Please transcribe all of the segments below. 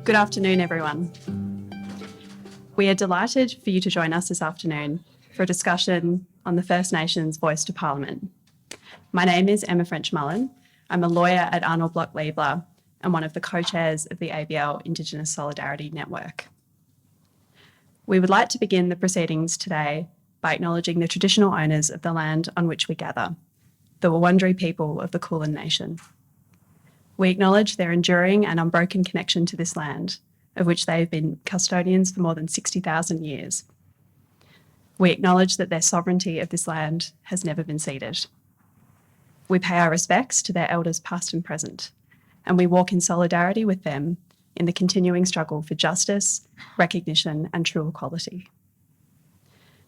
Good afternoon, everyone. We are delighted for you to join us this afternoon for a discussion on the First Nations Voice to Parliament. My name is Emma French-Mullen. I'm a lawyer at Arnold Bloch Leibler and one of the co-chairs of the ABL Indigenous Solidarity Network. We would like to begin the proceedings today by acknowledging the traditional owners of the land on which we gather, the Wurundjeri people of the Kulin Nation. We acknowledge their enduring and unbroken connection to this land, of which they have been custodians for more than 60,000 years. We acknowledge that their sovereignty of this land has never been ceded. We pay our respects to their elders past and present, and we walk in solidarity with them in the continuing struggle for justice, recognition, and true equality.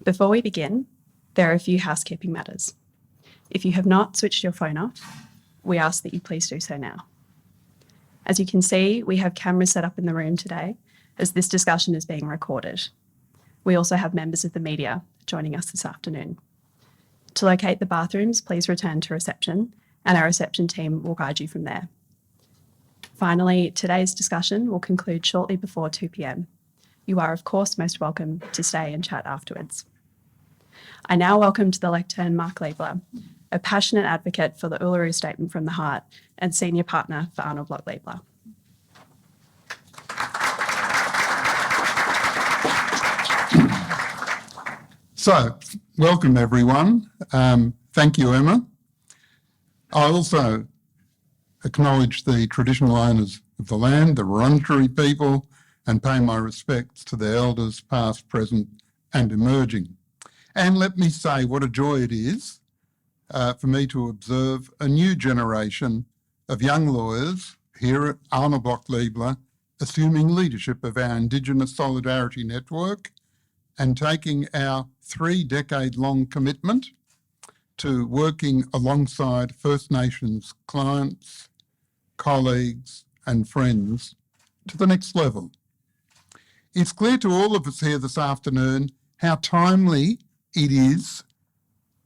Before we begin, there are a few housekeeping matters. If you have not switched your phone off, we ask that you please do so now. As you can see, we have cameras set up in the room today as this discussion is being recorded. We also have members of the media joining us this afternoon. To locate the bathrooms, please return to reception and our reception team will guide you from there. Finally, today's discussion will conclude shortly before 2 p.m. You are, of course, most welcome to stay and chat afterwards. I now welcome to the lectern Mark Leibler, a passionate advocate for the Uluru Statement from the Heart and senior partner for Arnold Bloch Leibler. So, welcome everyone. Thank you, Emma. I also acknowledge the traditional owners of the land, the Wurundjeri people, and pay my respects to their elders past, present and emerging. And let me say what a joy it is for me to observe a new generation of young lawyers here at Arnold Bloch Leibler assuming leadership of our Indigenous Solidarity Network and taking our 3-decade-long commitment to working alongside First Nations clients, colleagues and friends to the next level. It's clear to all of us here this afternoon how timely it is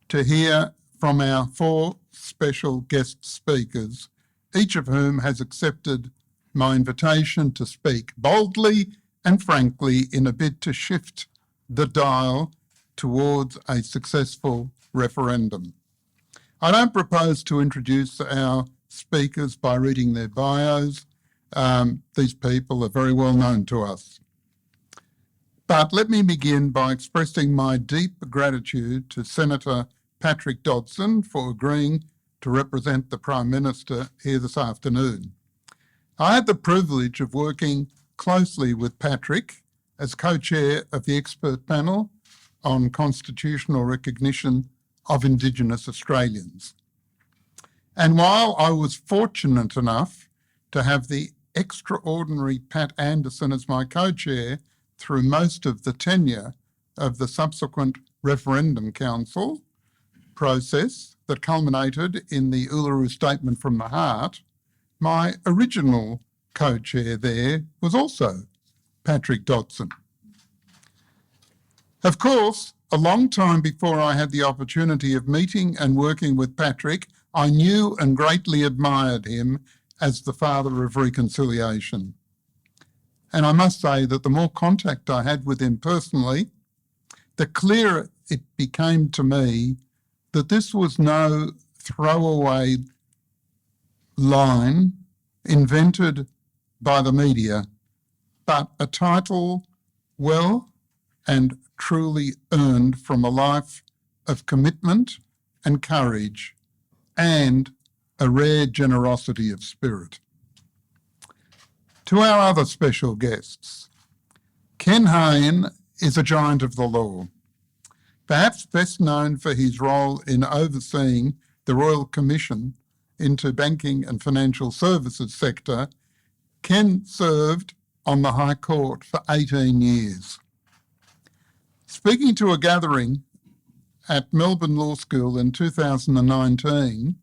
to hear from our 4 special guest speakers, each of whom has accepted my invitation to speak boldly and frankly in a bid to shift the dial towards a successful referendum. I don't propose to introduce our speakers by reading their bios. These people are very well known to us. But let me begin by expressing my deep gratitude to Senator Patrick Dodson for agreeing to represent the Prime Minister here this afternoon. I had the privilege of working closely with Patrick as co-chair of the expert panel on constitutional recognition of Indigenous Australians. And while I was fortunate enough to have the extraordinary Pat Anderson as my co-chair through most of the tenure of the subsequent Referendum Council process that culminated in the Uluru Statement from the Heart, my original co-chair there was also Patrick Dodson. Of course, a long time before I had the opportunity of meeting and working with Patrick, I knew and greatly admired him as the father of reconciliation. And I must say that the more contact I had with him personally, the clearer it became to me that this was no throwaway line invented by the media, but a title well and truly earned from a life of commitment and courage and a rare generosity of spirit. To our other special guests, Ken Hayne is a giant of the law. Perhaps best known for his role in overseeing the Royal Commission into banking and financial services sector, Ken served on the High Court for 18 years. Speaking to a gathering at Melbourne Law School in 2019,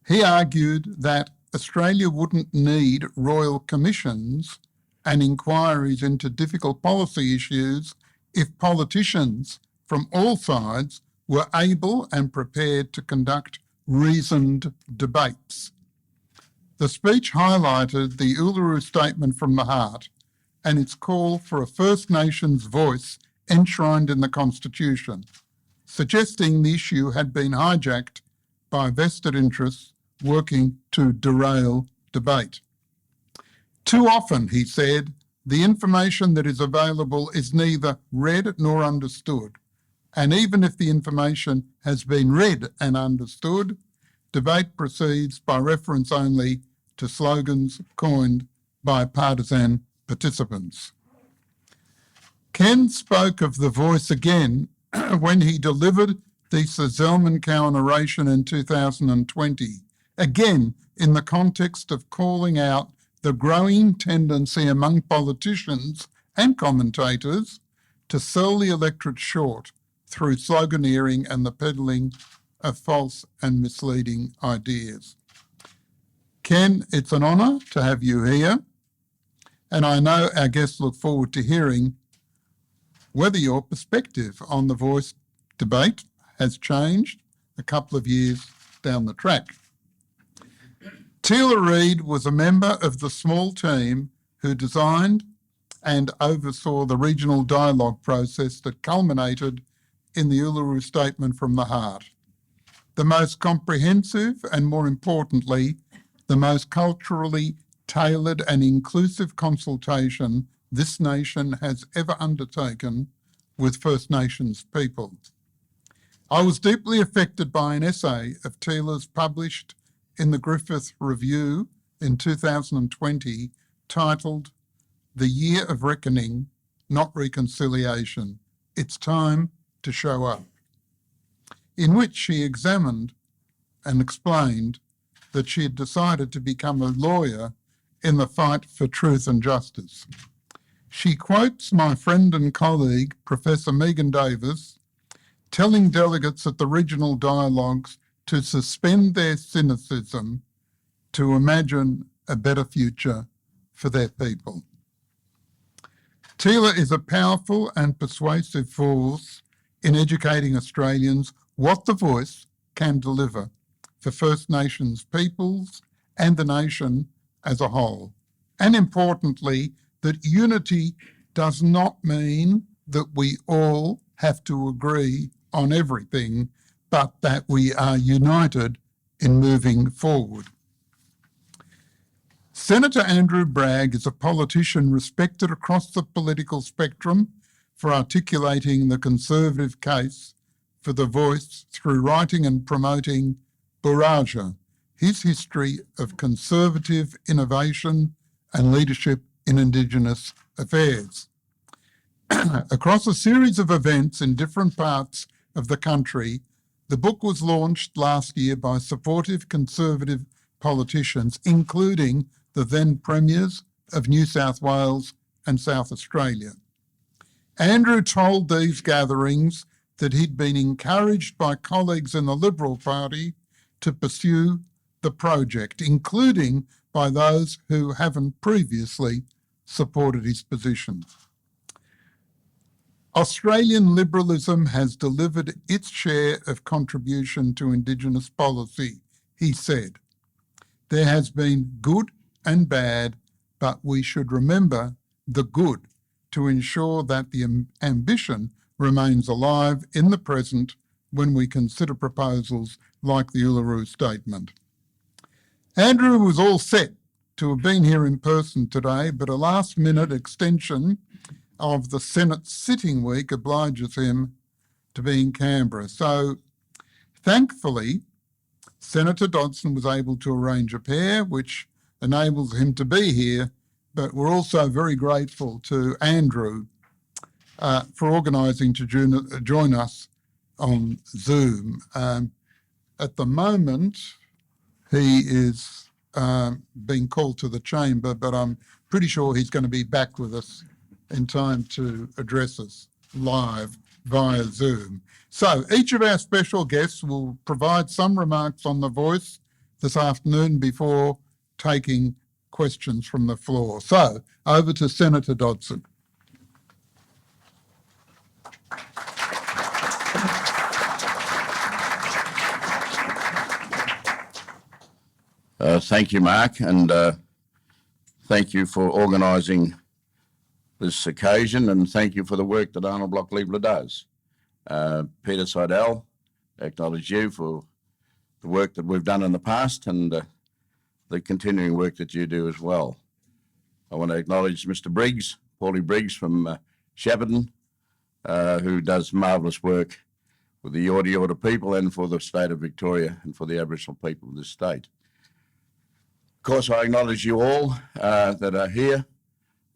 he argued that Australia wouldn't need royal commissions and inquiries into difficult policy issues if politicians from all sides were able and prepared to conduct reasoned debates. The speech highlighted the Uluru Statement from the Heart and its call for a First Nations voice enshrined in the Constitution, suggesting the issue had been hijacked by vested interests working to derail debate. Too often, he said, the information that is available is neither read nor understood. And even if the information has been read and understood, debate proceeds by reference only to slogans coined by partisan participants. Ken spoke of the voice again when he delivered the Sir Zelman Cowen oration in 2020, again in the context of calling out the growing tendency among politicians and commentators to sell the electorate short through sloganeering and the peddling of false and misleading ideas. Ken, it's an honour to have you here, and I know our guests look forward to hearing whether your perspective on the voice debate has changed a couple of years down the track. Teela Reid was a member of the small team who designed and oversaw the regional dialogue process that culminated in the Uluru Statement from the Heart, the most comprehensive and, more importantly, the most culturally tailored and inclusive consultation this nation has ever undertaken with First Nations people. I was deeply affected by an essay of Teela's published in the Griffith Review in 2020 titled The Year of Reckoning, Not Reconciliation. It's Time to Show Up, in which she examined and explained that she had decided to become a lawyer in the fight for truth and justice. She quotes my friend and colleague, Professor Megan Davis, telling delegates at the regional dialogues to suspend their cynicism to imagine a better future for their people. Teela is a powerful and persuasive force in educating Australians what the voice can deliver for First Nations peoples and the nation as a whole. And importantly, that unity does not mean that we all have to agree on everything, but that we are united in moving forward. Senator Andrew Bragg is a politician respected across the political spectrum for articulating the Conservative case for the voice through writing and promoting Buraja, his history of conservative innovation and leadership in Indigenous affairs. Across a series of events in different parts of the country, the book was launched last year by supportive Conservative politicians, including the then Premiers of New South Wales and South Australia. Andrew told these gatherings that he'd been encouraged by colleagues in the Liberal Party to pursue the project, including by those who haven't previously supported his position. Australian liberalism has delivered its share of contribution to Indigenous policy, he said. There has been good and bad, but we should remember the good to ensure that the ambition remains alive in the present when we consider proposals like the Uluru Statement. Andrew was all set to have been here in person today, but a last-minute extension of the Senate sitting week obliges him to be in Canberra. So, thankfully, Senator Dodson was able to arrange a pair, which enables him to be here, but we're also very grateful to Andrew for organising to join us on Zoom. At the moment, he is being called to the chamber, but I'm pretty sure he's going to be back with us in time to address us live via Zoom. So each of our special guests will provide some remarks on the voice this afternoon before taking questions from the floor. So over to Senator Dodson. Thank you, Mark, and thank you for organising this occasion, and thank you for the work that Arnold Bloch Leibler does. Peter Seidel, I acknowledge you for the work that we've done in the past and the continuing work that you do as well. I want to acknowledge Mr. Briggs, Paulie Briggs from Shepparton, who does marvellous work with the Yorta Yorta people and for the state of Victoria and for the Aboriginal people of this state. Of course, I acknowledge you all that are here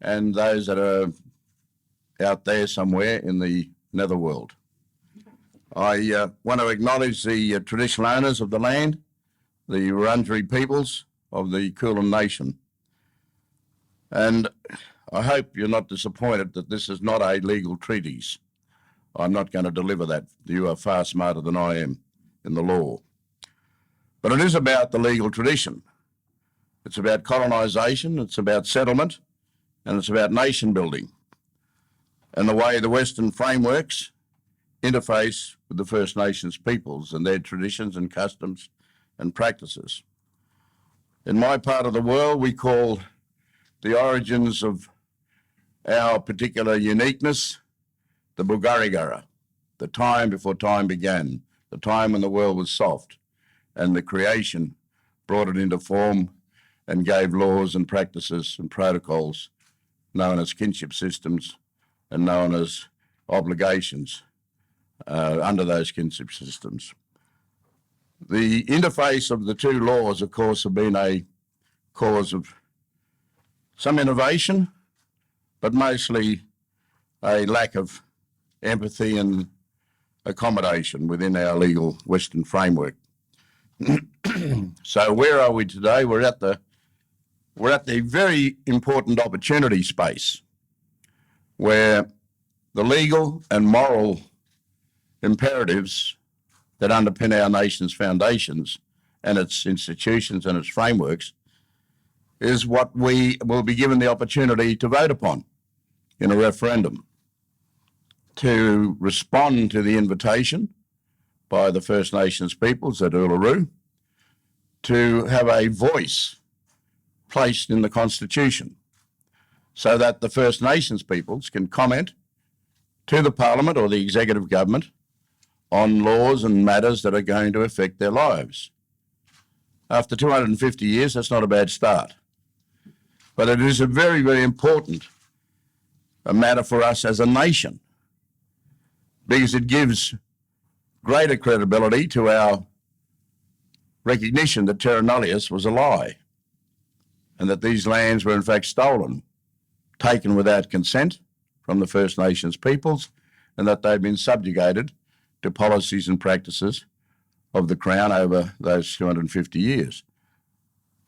and those that are out there somewhere in the netherworld. I want to acknowledge the traditional owners of the land, the Wurundjeri peoples of the Kulin Nation. And I hope you're not disappointed that this is not a legal treatise. I'm not going to deliver that. You are far smarter than I am in the law. But it is about the legal tradition. It's about colonisation, it's about settlement, and it's about nation building and the way the Western frameworks interface with the First Nations peoples and their traditions and customs and practices. In my part of the world, we call the origins of our particular uniqueness the Bulgarigara, the time before time began, the time when the world was soft and the creation brought it into form and gave laws and practices and protocols known as kinship systems and known as obligations under those kinship systems. The interface of the two laws, of course, have been a cause of some innovation, but mostly a lack of empathy and accommodation within our legal Western framework. So where are we today? We're at the very important opportunity space where the legal and moral imperatives that underpin our nation's foundations and its institutions and its frameworks is what we will be given the opportunity to vote upon in a referendum, to respond to the invitation by the First Nations peoples at Uluru to have a voice placed in the Constitution so that the First Nations peoples can comment to the Parliament or the Executive Government on laws and matters that are going to affect their lives. After 250 years, that's not a bad start. But it is a very, very important matter for us as a nation because it gives greater credibility to our recognition that terra nullius was a lie and that these lands were in fact stolen, taken without consent from the First Nations peoples, and that they've been subjugated to policies and practices of the Crown over those 250 years.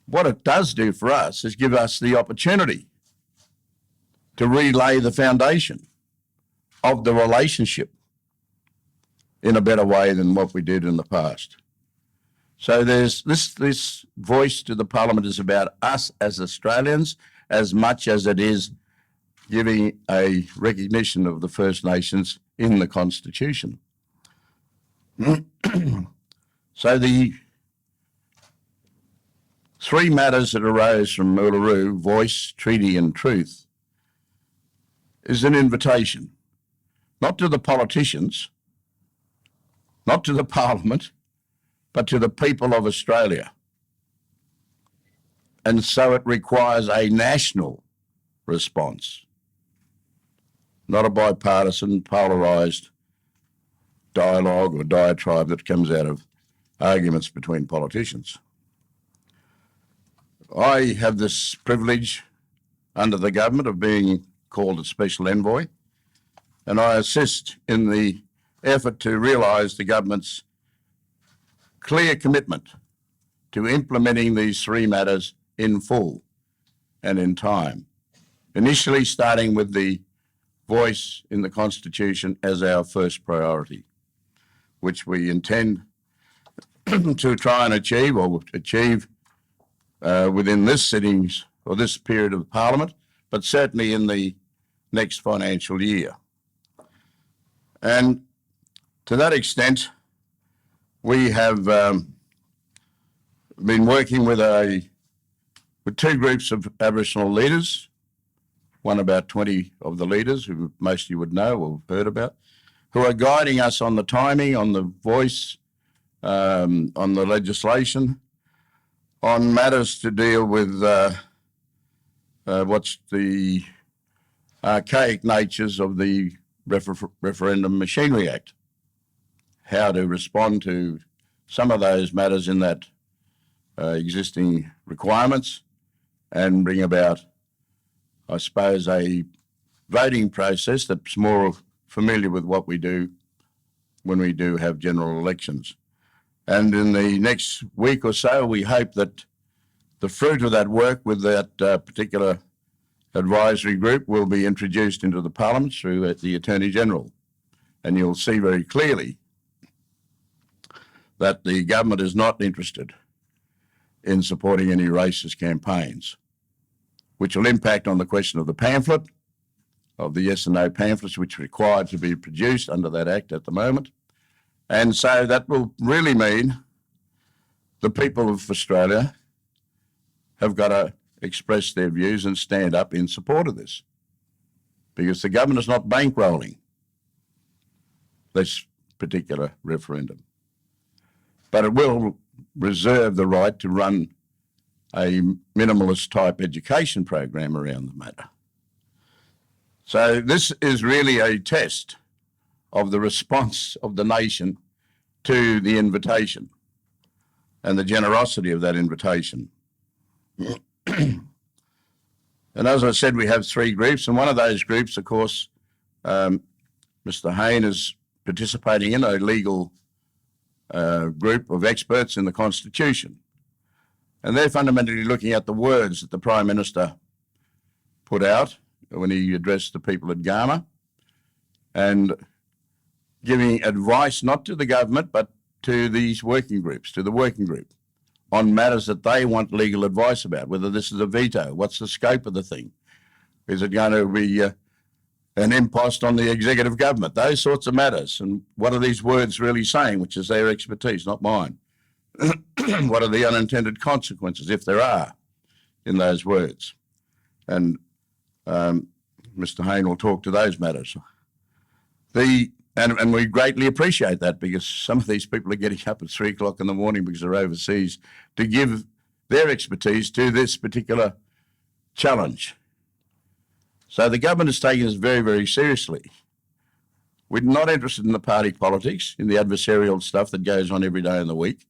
What it does do for us is give us the opportunity to relay the foundation of the relationship in a better way than what we did in the past. So there's this voice to the Parliament is about us as Australians as much as it is giving a recognition of the First Nations in the Constitution. So the three matters that arose from Uluru, voice, treaty and truth, is an invitation, not to the politicians, not to the Parliament, but to the people of Australia. And so it requires a national response, not a bipartisan, polarised dialogue or diatribe that comes out of arguments between politicians. I have this privilege under the government of being called a special envoy, and I assist in the effort to realise the government's clear commitment to implementing these three matters in full and in time, initially starting with the voice in the Constitution as our first priority, which we intend to try and achieve within this sittings or this period of Parliament, but certainly in the next financial year. And to that extent, we have been working with two groups of Aboriginal leaders, one about 20 of the leaders who most of you would know or have heard about, who are guiding us on the timing, on the voice, on the legislation, on matters to deal with what's the archaic natures of the Referendum Machinery Act, how to respond to some of those matters in that existing requirements and bring about, I suppose, a voting process that's more familiar with what we do when we do have general elections. And in the next week or so, we hope that the fruit of that work with that particular advisory group will be introduced into the Parliament through the Attorney-General. And you'll see very clearly that the government is not interested in supporting any racist campaigns, which will impact on the question of the pamphlet, of the yes and no pamphlets, which are required to be produced under that Act at the moment. And so that will really mean the people of Australia have got to express their views and stand up in support of this, because the government is not bankrolling this particular referendum. But it will reserve the right to run a minimalist type education program around the matter. So this is really a test of the response of the nation to the invitation and the generosity of that invitation. And as I said, we have three groups, and one of those groups, of course, Mr. Hayne is participating in a legal group of experts in the Constitution. And they're fundamentally looking at the words that the Prime Minister put out when he addressed the people at Gama, and giving advice not to the government but to these working groups, to the working group, on matters that they want legal advice about, whether this is a veto, what's the scope of the thing, is it going to be an impost on the executive government, those sorts of matters, and what are these words really saying, which is their expertise, not mine. What are the unintended consequences, if there are, in those words? And Mr. Hayne will talk to those matters. And we greatly appreciate that, because some of these people are getting up at 3 o'clock in the morning because they're overseas to give their expertise to this particular challenge. So the government is taking this very, very seriously. We're not interested in the party politics, in the adversarial stuff that goes on every day in the week.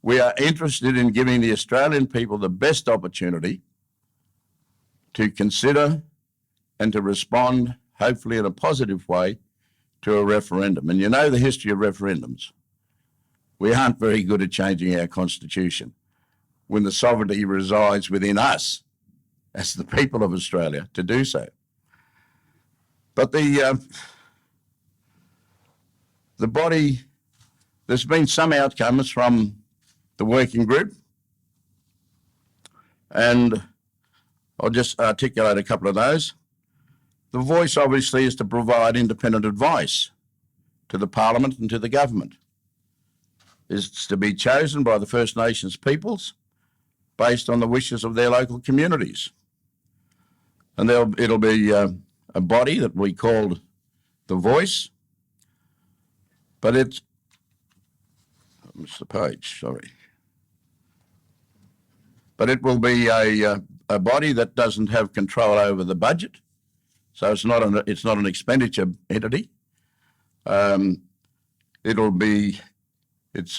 We are interested in giving the Australian people the best opportunity to consider and to respond, hopefully in a positive way, to a referendum. And you know the history of referendums. We aren't very good at changing our constitution when the sovereignty resides within us as the people of Australia to do so. But the body, there's been some outcomes from the working group, and I'll just articulate a couple of those. The voice obviously is to provide independent advice to the Parliament and to the government. It's to be chosen by the First Nations peoples based on the wishes of their local communities. And it'll be a body that we called the Voice, but it's, I missed the page, sorry. But it will be a body that doesn't have control over the budget, so it's not an expenditure entity. It's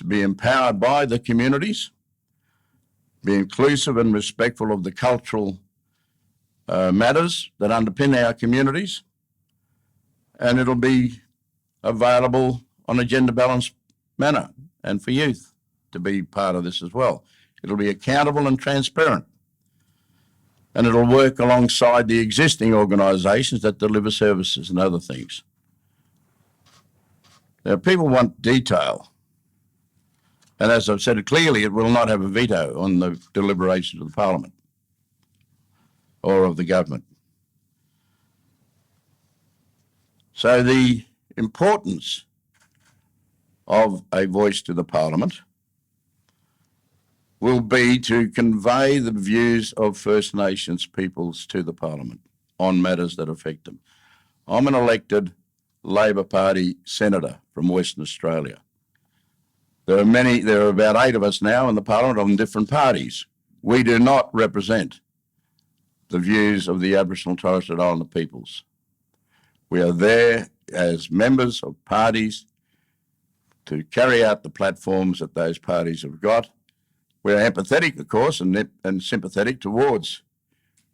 be empowered by the communities, be inclusive and respectful of the cultural matters that underpin our communities, and it'll be available on a gender balanced manner and for youth to be part of this as well. It'll be accountable and transparent, and it'll work alongside the existing organisations that deliver services and other things. Now, people want detail, and as I've said clearly, it will not have a veto on the deliberations of the Parliament or of the government. So the importance of a voice to the Parliament will be to convey the views of First Nations peoples to the Parliament on matters that affect them. I'm an elected Labor Party senator from Western Australia. There are about 8 of us now in the Parliament on different parties. We do not represent the views of the Aboriginal and Torres Strait Islander peoples. We are there as members of parties to carry out the platforms that those parties have got. We're empathetic, of course, and sympathetic towards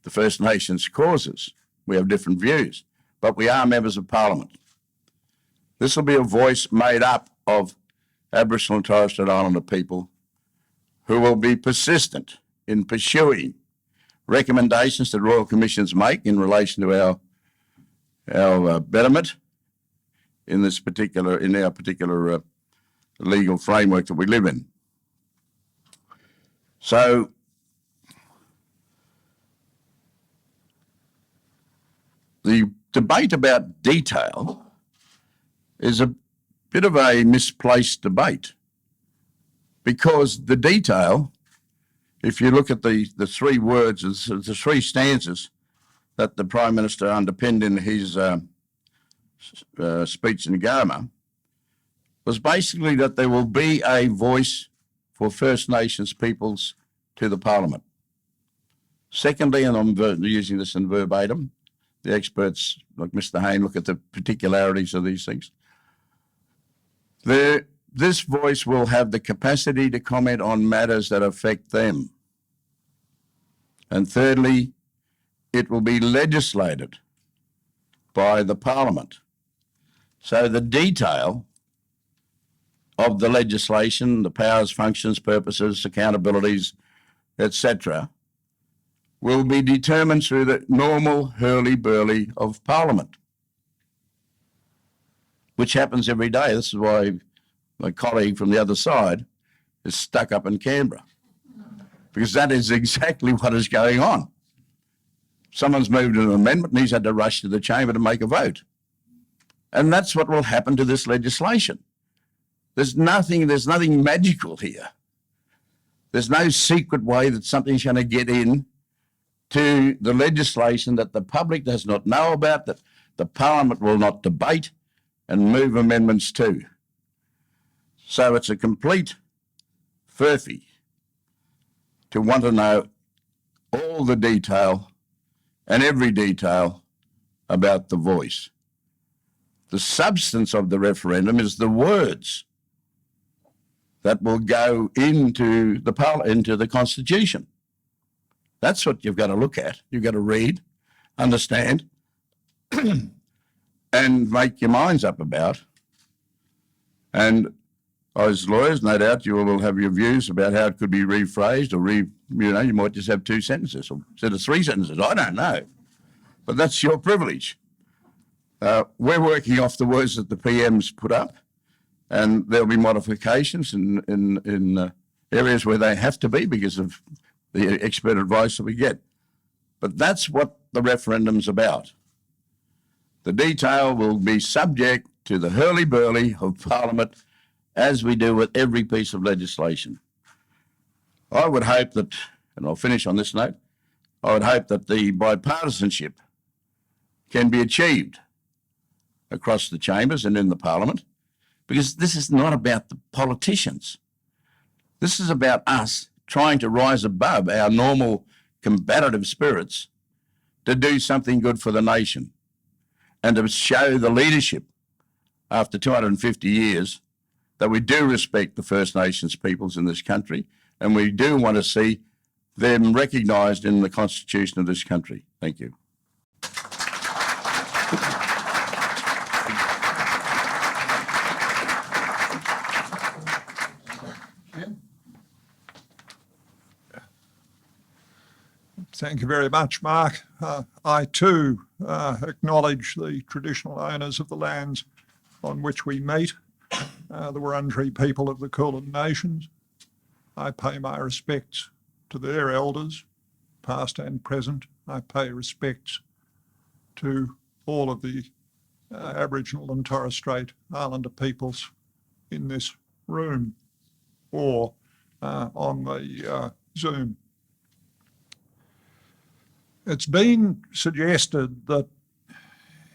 the First Nations causes. We have different views, but we are members of Parliament. This will be a voice made up of Aboriginal and Torres Strait Islander people who will be persistent in pursuing recommendations that Royal Commissions make in relation to our betterment in our particular legal framework that we live in. So the debate about detail is a bit of a misplaced debate, because the detail, if you look at the 3 words, the 3 stanzas that the Prime Minister underpinned in his speech in Garma, was basically that there will be a voice for First Nations peoples to the Parliament. Secondly, and I'm using this in verbatim, the experts like Mr. Hayne look at the particularities of these things. This voice will have the capacity to comment on matters that affect them. And thirdly, it will be legislated by the Parliament. So the detail of the legislation, the powers, functions, purposes, accountabilities, etc., will be determined through the normal hurly-burly of Parliament, which happens every day. This is why my colleague from the other side is stuck up in Canberra, because that is exactly what is going on. Someone's moved an amendment and he's had to rush to the chamber to make a vote. And that's what will happen to this legislation. There's nothing magical here. There's no secret way that something's going to get in to the legislation that the public does not know about, that the Parliament will not debate and move amendments to. So it's a complete furphy to want to know all the detail and every detail about the voice. The substance of the referendum is the words that will go into the Constitution. That's what you've got to look at. You've got to read, understand, and make your minds up about. And as lawyers, no doubt you will have your views about how it could be rephrased, or you might just have 2 sentences or instead of 3 sentences. I don't know, but that's your privilege. We're working off the words that the PM's put up, and there'll be modifications in areas where they have to be because of the expert advice that we get. But that's what the referendum's about. The detail will be subject to the hurly-burly of Parliament, as we do with every piece of legislation. I would hope that, and I'll finish on this note, I would hope that the bipartisanship can be achieved across the chambers and in the Parliament, because this is not about the politicians. This is about us trying to rise above our normal combative spirits to do something good for the nation and to show the leadership after 250 years that we do respect the First Nations peoples in this country, and we do want to see them recognised in the Constitution of this country. Thank you. Thank you very much, Mark. I too acknowledge the traditional owners of the lands on which we meet, the Wurundjeri people of the Kulin Nations. I pay my respects to their elders, past and present. I pay respects to all of the Aboriginal and Torres Strait Islander peoples in this room, or on the Zoom. It's been suggested that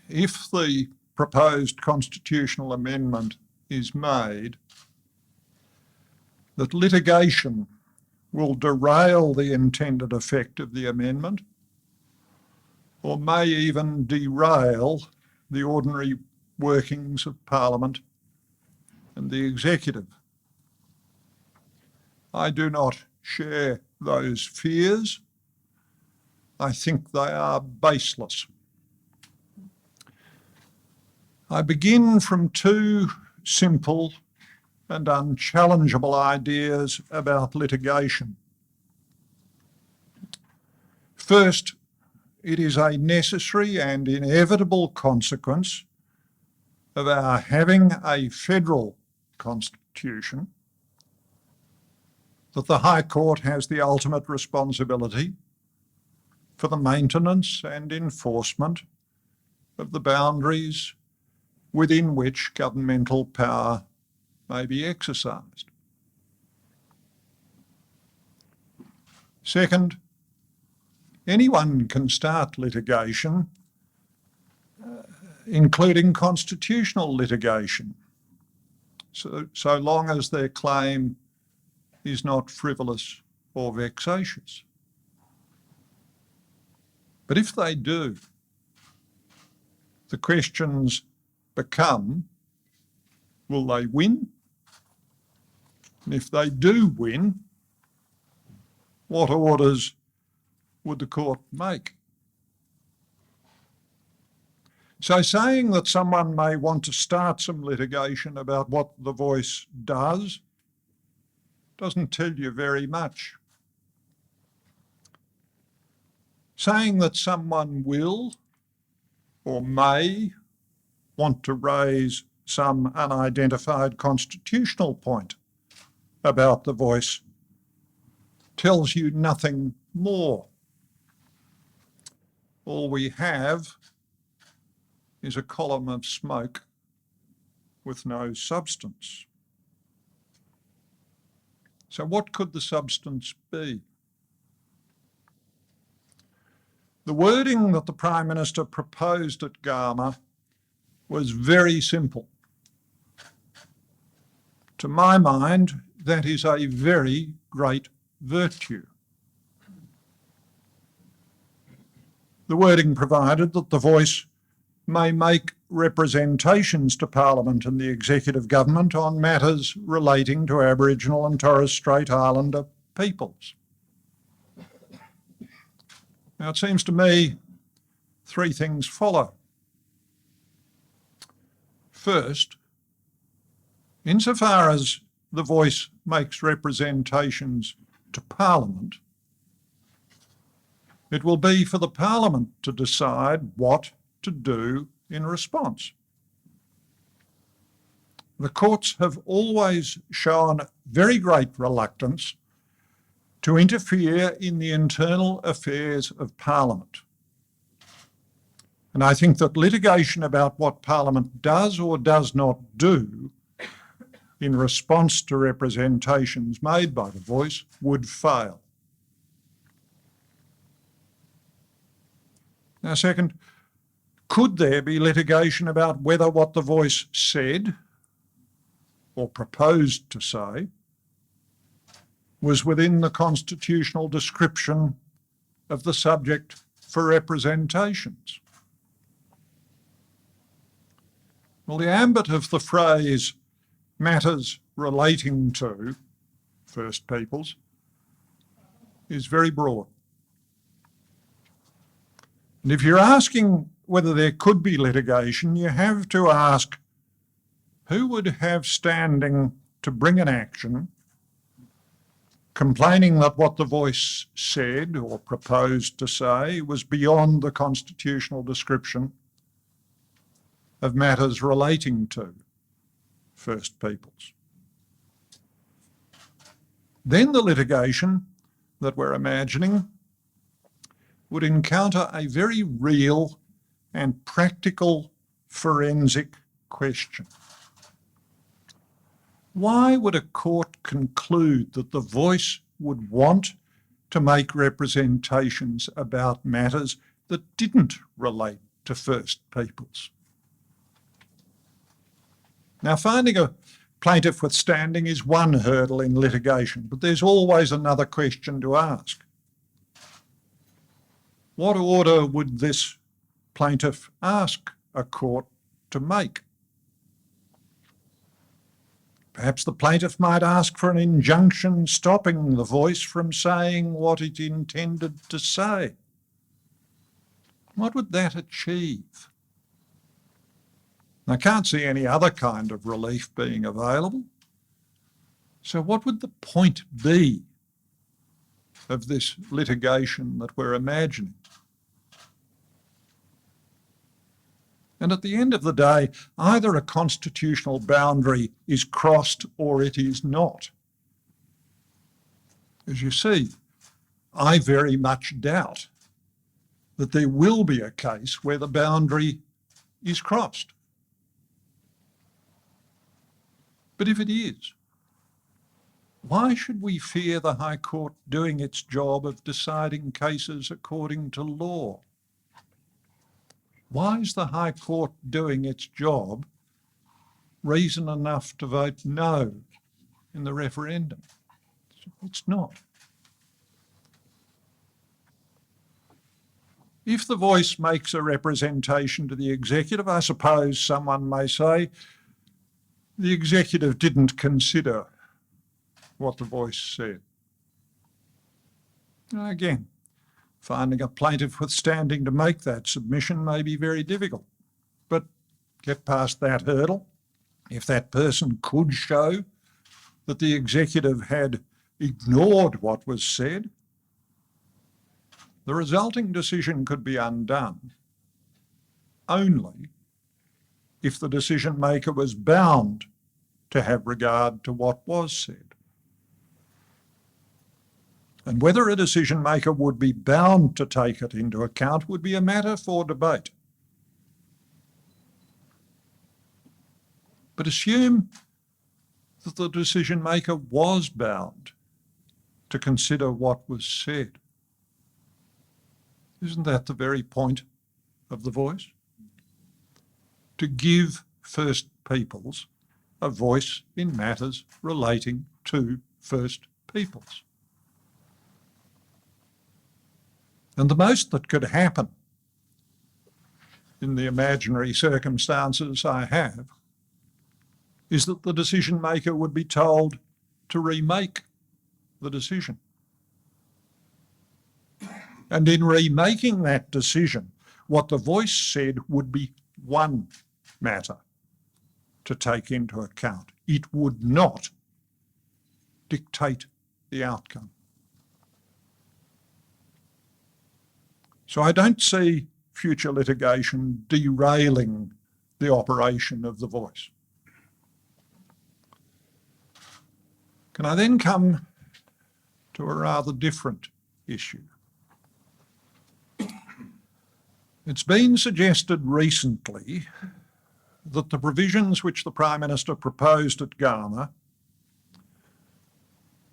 if the proposed constitutional amendment is made, that litigation will derail the intended effect of the amendment, or may even derail the ordinary workings of Parliament and the Executive. I do not share those fears. I think they are baseless. I begin from two simple and unchallengeable ideas about litigation. First, it is a necessary and inevitable consequence of our having a federal constitution that the High Court has the ultimate responsibility for the maintenance and enforcement of the boundaries within which governmental power may be exercised. Second, anyone can start litigation, including constitutional litigation, so long as their claim is not frivolous or vexatious. But if they do, the questions become, will they win? And if they do win, what orders would the court make? So saying that someone may want to start some litigation about what the voice does doesn't tell you very much. Saying that someone will or may want to raise some unidentified constitutional point about the voice tells you nothing more. All we have is a column of smoke with no substance. So what could the substance be? The wording that the Prime Minister proposed at Garma was very simple. To my mind, that is a very great virtue. The wording provided that the voice may make representations to Parliament and the Executive Government on matters relating to Aboriginal and Torres Strait Islander peoples. Now, it seems to me three things follow. First, insofar as the voice makes representations to Parliament, it will be for the Parliament to decide what to do in response. The courts have always shown very great reluctance to interfere in the internal affairs of Parliament. And I think that litigation about what Parliament does or does not do in response to representations made by the voice would fail. Now, second, could there be litigation about whether what the voice said or proposed to say was within the constitutional description of the subject for representations? Well, the ambit of the phrase matters relating to First Peoples is very broad. And if you're asking whether there could be litigation, you have to ask who would have standing to bring an action complaining that what the voice said or proposed to say was beyond the constitutional description of matters relating to First Peoples. Then the litigation that we're imagining would encounter a very real and practical forensic question. Why would a court conclude that the voice would want to make representations about matters that didn't relate to First Peoples? Now, finding a plaintiff with standing is one hurdle in litigation, but there's always another question to ask. What order would this plaintiff ask a court to make? Perhaps the plaintiff might ask for an injunction stopping the voice from saying what it intended to say. What would that achieve? I can't see any other kind of relief being available. So what would the point be of this litigation that we're imagining? And at the end of the day, either a constitutional boundary is crossed or it is not. As you see, I very much doubt that there will be a case where the boundary is crossed. But if it is, why should we fear the High Court doing its job of deciding cases according to law? Why is the High Court doing its job reason enough to vote no in the referendum? It's not. If the voice makes a representation to the executive, I suppose someone may say the executive didn't consider what the voice said. Again, finding a plaintiff with standing to make that submission may be very difficult, but get past that hurdle. If that person could show that the executive had ignored what was said, the resulting decision could be undone only if the decision maker was bound to have regard to what was said. And whether a decision maker would be bound to take it into account would be a matter for debate. But assume that the decision maker was bound to consider what was said. Isn't that the very point of the voice? To give First Peoples a voice in matters relating to First Peoples. And the most that could happen in the imaginary circumstances I have is that the decision maker would be told to remake the decision. And in remaking that decision, what the voice said would be one matter to take into account. It would not dictate the outcome. So I don't see future litigation derailing the operation of the voice. Can I then come to a rather different issue? It's been suggested recently that the provisions which the Prime Minister proposed at Ghana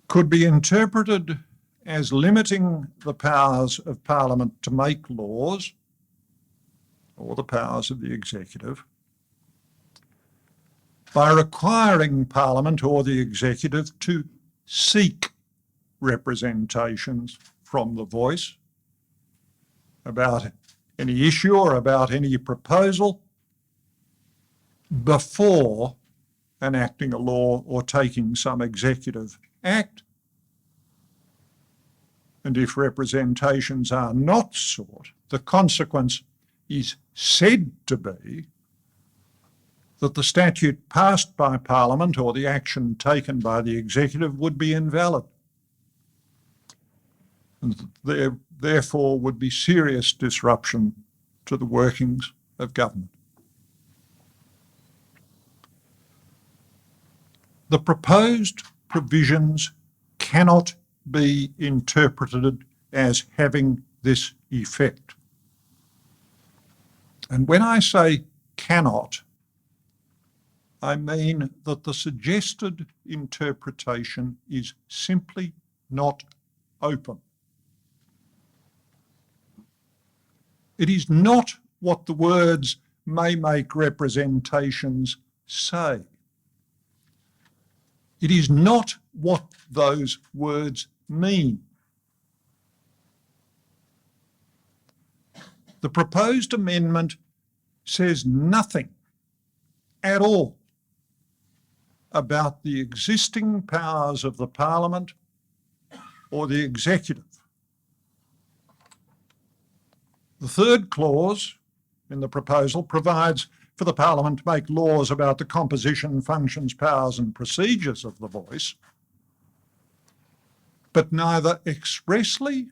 could be interpreted as limiting the powers of Parliament to make laws, or the powers of the executive, by requiring Parliament or the executive to seek representations from the voice about any issue or about any proposal before enacting a law or taking some executive act. And if representations are not sought, the consequence is said to be that the statute passed by Parliament or the action taken by the executive would be invalid. And there therefore would be serious disruption to the workings of government. The proposed provisions cannot be interpreted as having this effect. And when I say cannot, I mean that the suggested interpretation is simply not open. It is not what the words may make representations say. It is not what those words mean. The proposed amendment says nothing at all about the existing powers of the Parliament or the Executive. The third clause in the proposal provides for the Parliament to make laws about the composition, functions, powers and procedures of the voice, but neither expressly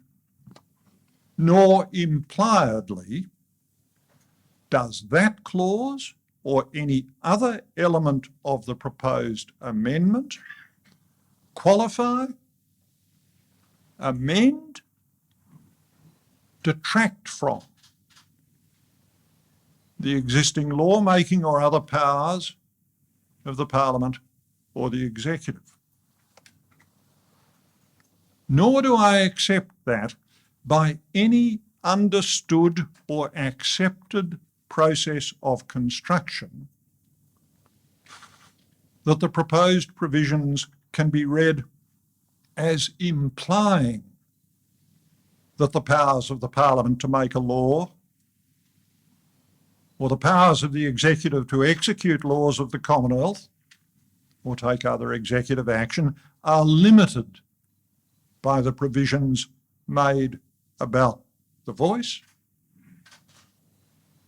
nor impliedly does that clause or any other element of the proposed amendment qualify, amend, detract from the existing lawmaking or other powers of the Parliament or the Executive. Nor do I accept that by any understood or accepted process of construction that the proposed provisions can be read as implying that the powers of the Parliament to make a law or the powers of the Executive to execute laws of the Commonwealth or take other executive action are limited by the provisions made about the voice,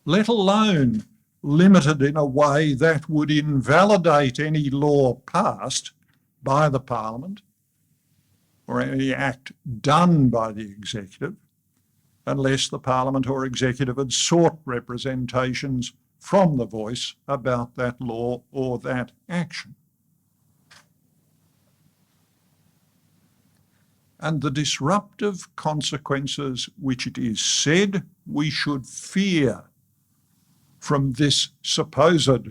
let alone limited in a way that would invalidate any law passed by the Parliament or any act done by the Executive, unless the Parliament or Executive had sought representations from the voice about that law or that action. And the disruptive consequences which it is said we should fear from this supposed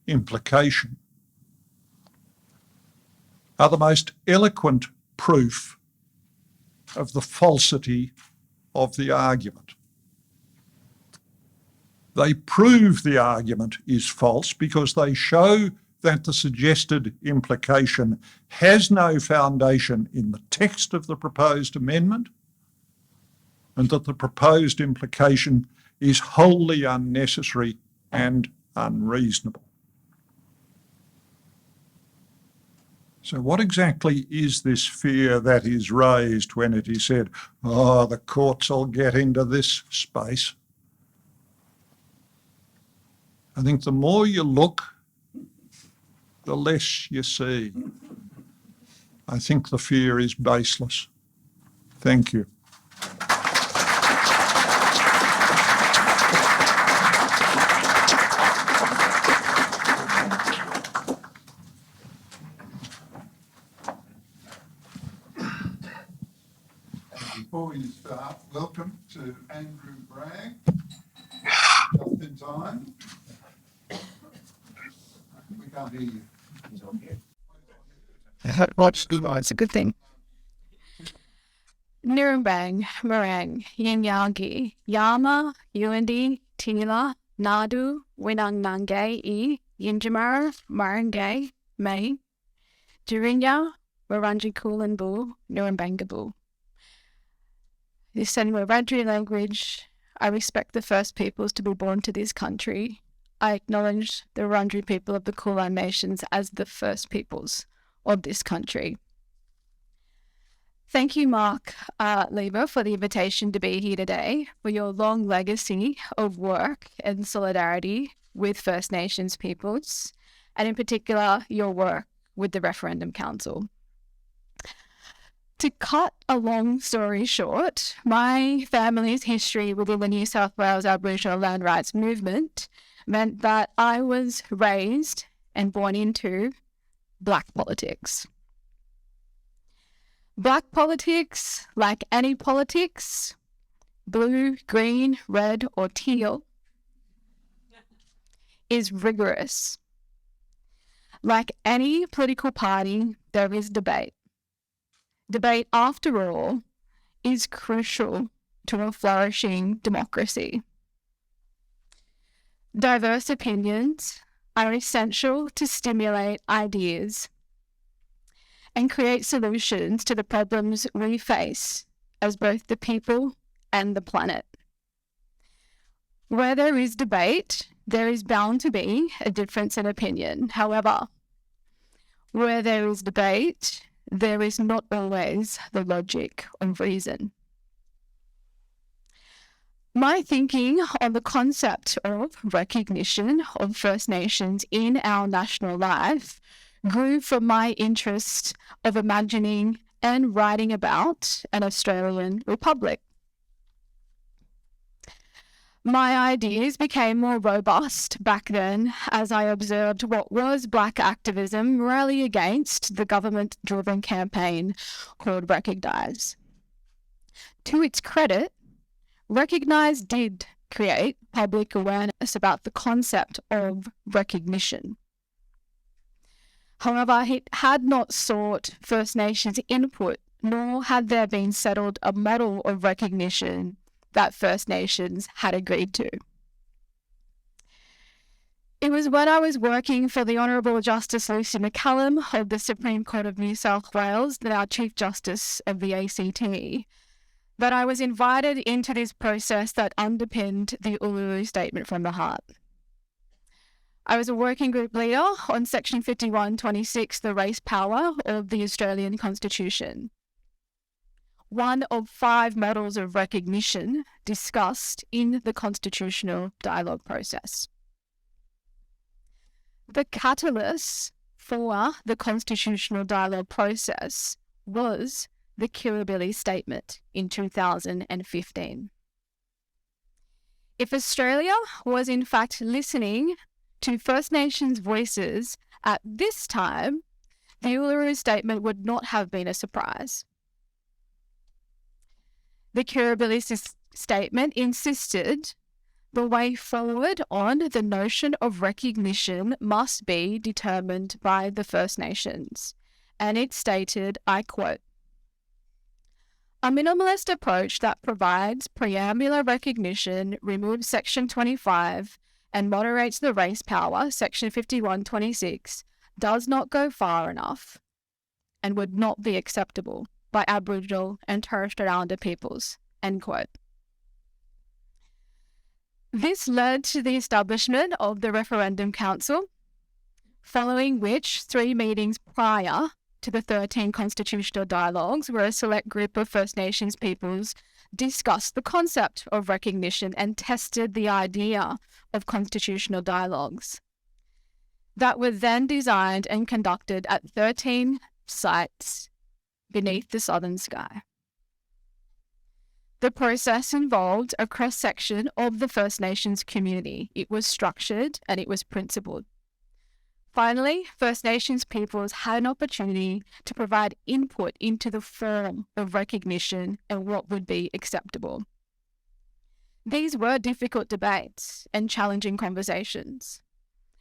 implication are the most eloquent proof of the falsity of the argument. They prove the argument is false because they show that the suggested implication has no foundation in the text of the proposed amendment and that the proposed implication is wholly unnecessary and unreasonable. So what exactly is this fear that is raised when it is said, oh, the courts will get into this space? I think the more you look, the less you see. I think the fear is baseless. Thank you. Before we start, welcome to Andrew Bragg, just in time. We can't hear you. Watch it's a good thing. Nurembang, Marang, Yinyagi, Yama, Yuandi, Teela, Nadu, Winang Nangai, Yinjamara, Marangay, May, Jurinya, Waranji Kulanbu, Nurembangabu. This in Wiradjuri language, I respect the first peoples to be born to this country. I acknowledge the Wurundjeri people of the Kulin Nations as the first peoples of this country. Thank you, Mark Leibler, for the invitation to be here today, for your long legacy of work and solidarity with First Nations peoples, and in particular, your work with the Referendum Council. To cut a long story short, my family's history within the New South Wales Aboriginal land rights movement meant that I was raised and born into Black politics. Black politics, like any politics, blue, green, red, or teal, is rigorous. Like any political party, there is debate. Debate, after all, is crucial to a flourishing democracy. Diverse opinions are essential to stimulate ideas and create solutions to the problems we face as both the people and the planet. Where there is debate, there is bound to be a difference in opinion. However, where there is debate, there is not always the logic of reason. My thinking on the concept of recognition of First Nations in our national life grew from my interest of imagining and writing about an Australian republic. My ideas became more robust back then as I observed what was Black activism rally against the government-driven campaign called Recognise. To its credit, Recognise did create public awareness about the concept of recognition. However, it had not sought First Nations input, nor had there been settled a model of recognition that First Nations had agreed to. It was when I was working for the Honourable Justice Lucy McCallum of the Supreme Court of New South Wales, our Chief Justice of the ACT, that I was invited into this process that underpinned the Uluru Statement from the Heart. I was a working group leader on Section 5126, the race power of the Australian Constitution. One of 5 models of recognition discussed in the constitutional dialogue process. The catalyst for the constitutional dialogue process was the Kirribilli Statement in 2015. If Australia was in fact listening to First Nations voices at this time, the Uluru Statement would not have been a surprise. The Kirribilli Statement insisted the way forward on the notion of recognition must be determined by the First Nations, and it stated, I quote, "A minimalist approach that provides preambular recognition, removes Section 25, and moderates the race power, Section 5126, does not go far enough and would not be acceptable by Aboriginal and Torres Strait Islander peoples," end quote. This led to the establishment of the Referendum Council, following which 3 meetings prior to the 13 constitutional dialogues, where a select group of First Nations peoples discussed the concept of recognition and tested the idea of constitutional dialogues that were then designed and conducted at 13 sites beneath the southern sky. The process involved a cross-section of the First Nations community. It was structured and it was principled. Finally, First Nations peoples had an opportunity to provide input into the form of recognition and what would be acceptable. These were difficult debates and challenging conversations.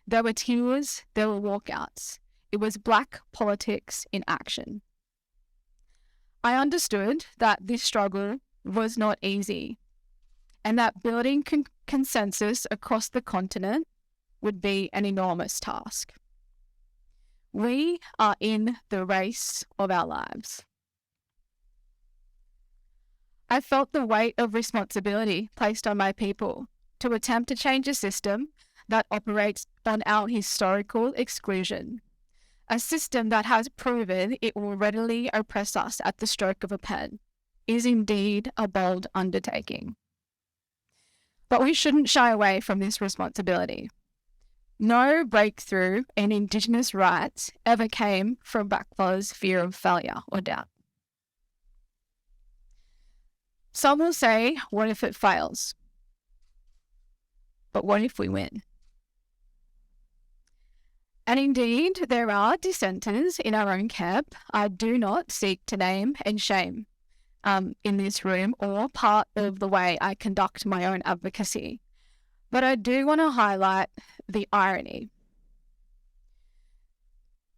There were tears, there were walkouts. It was Black politics in action. I understood that this struggle was not easy, and that building consensus across the continent would be an enormous task. We are in the race of our lives. I felt the weight of responsibility placed on my people to attempt to change a system that operates on our historical exclusion, a system that has proven it will readily oppress us at the stroke of a pen. Is indeed a bold undertaking. But we shouldn't shy away from this responsibility. No breakthrough in Indigenous rights ever came from Blackfellas' fear of failure or doubt. Some will say, what if it fails? But what if we win? And indeed, there are dissenters in our own camp I do not seek to name and shame in this room or part of the way I conduct my own advocacy. But I do want to highlight the irony.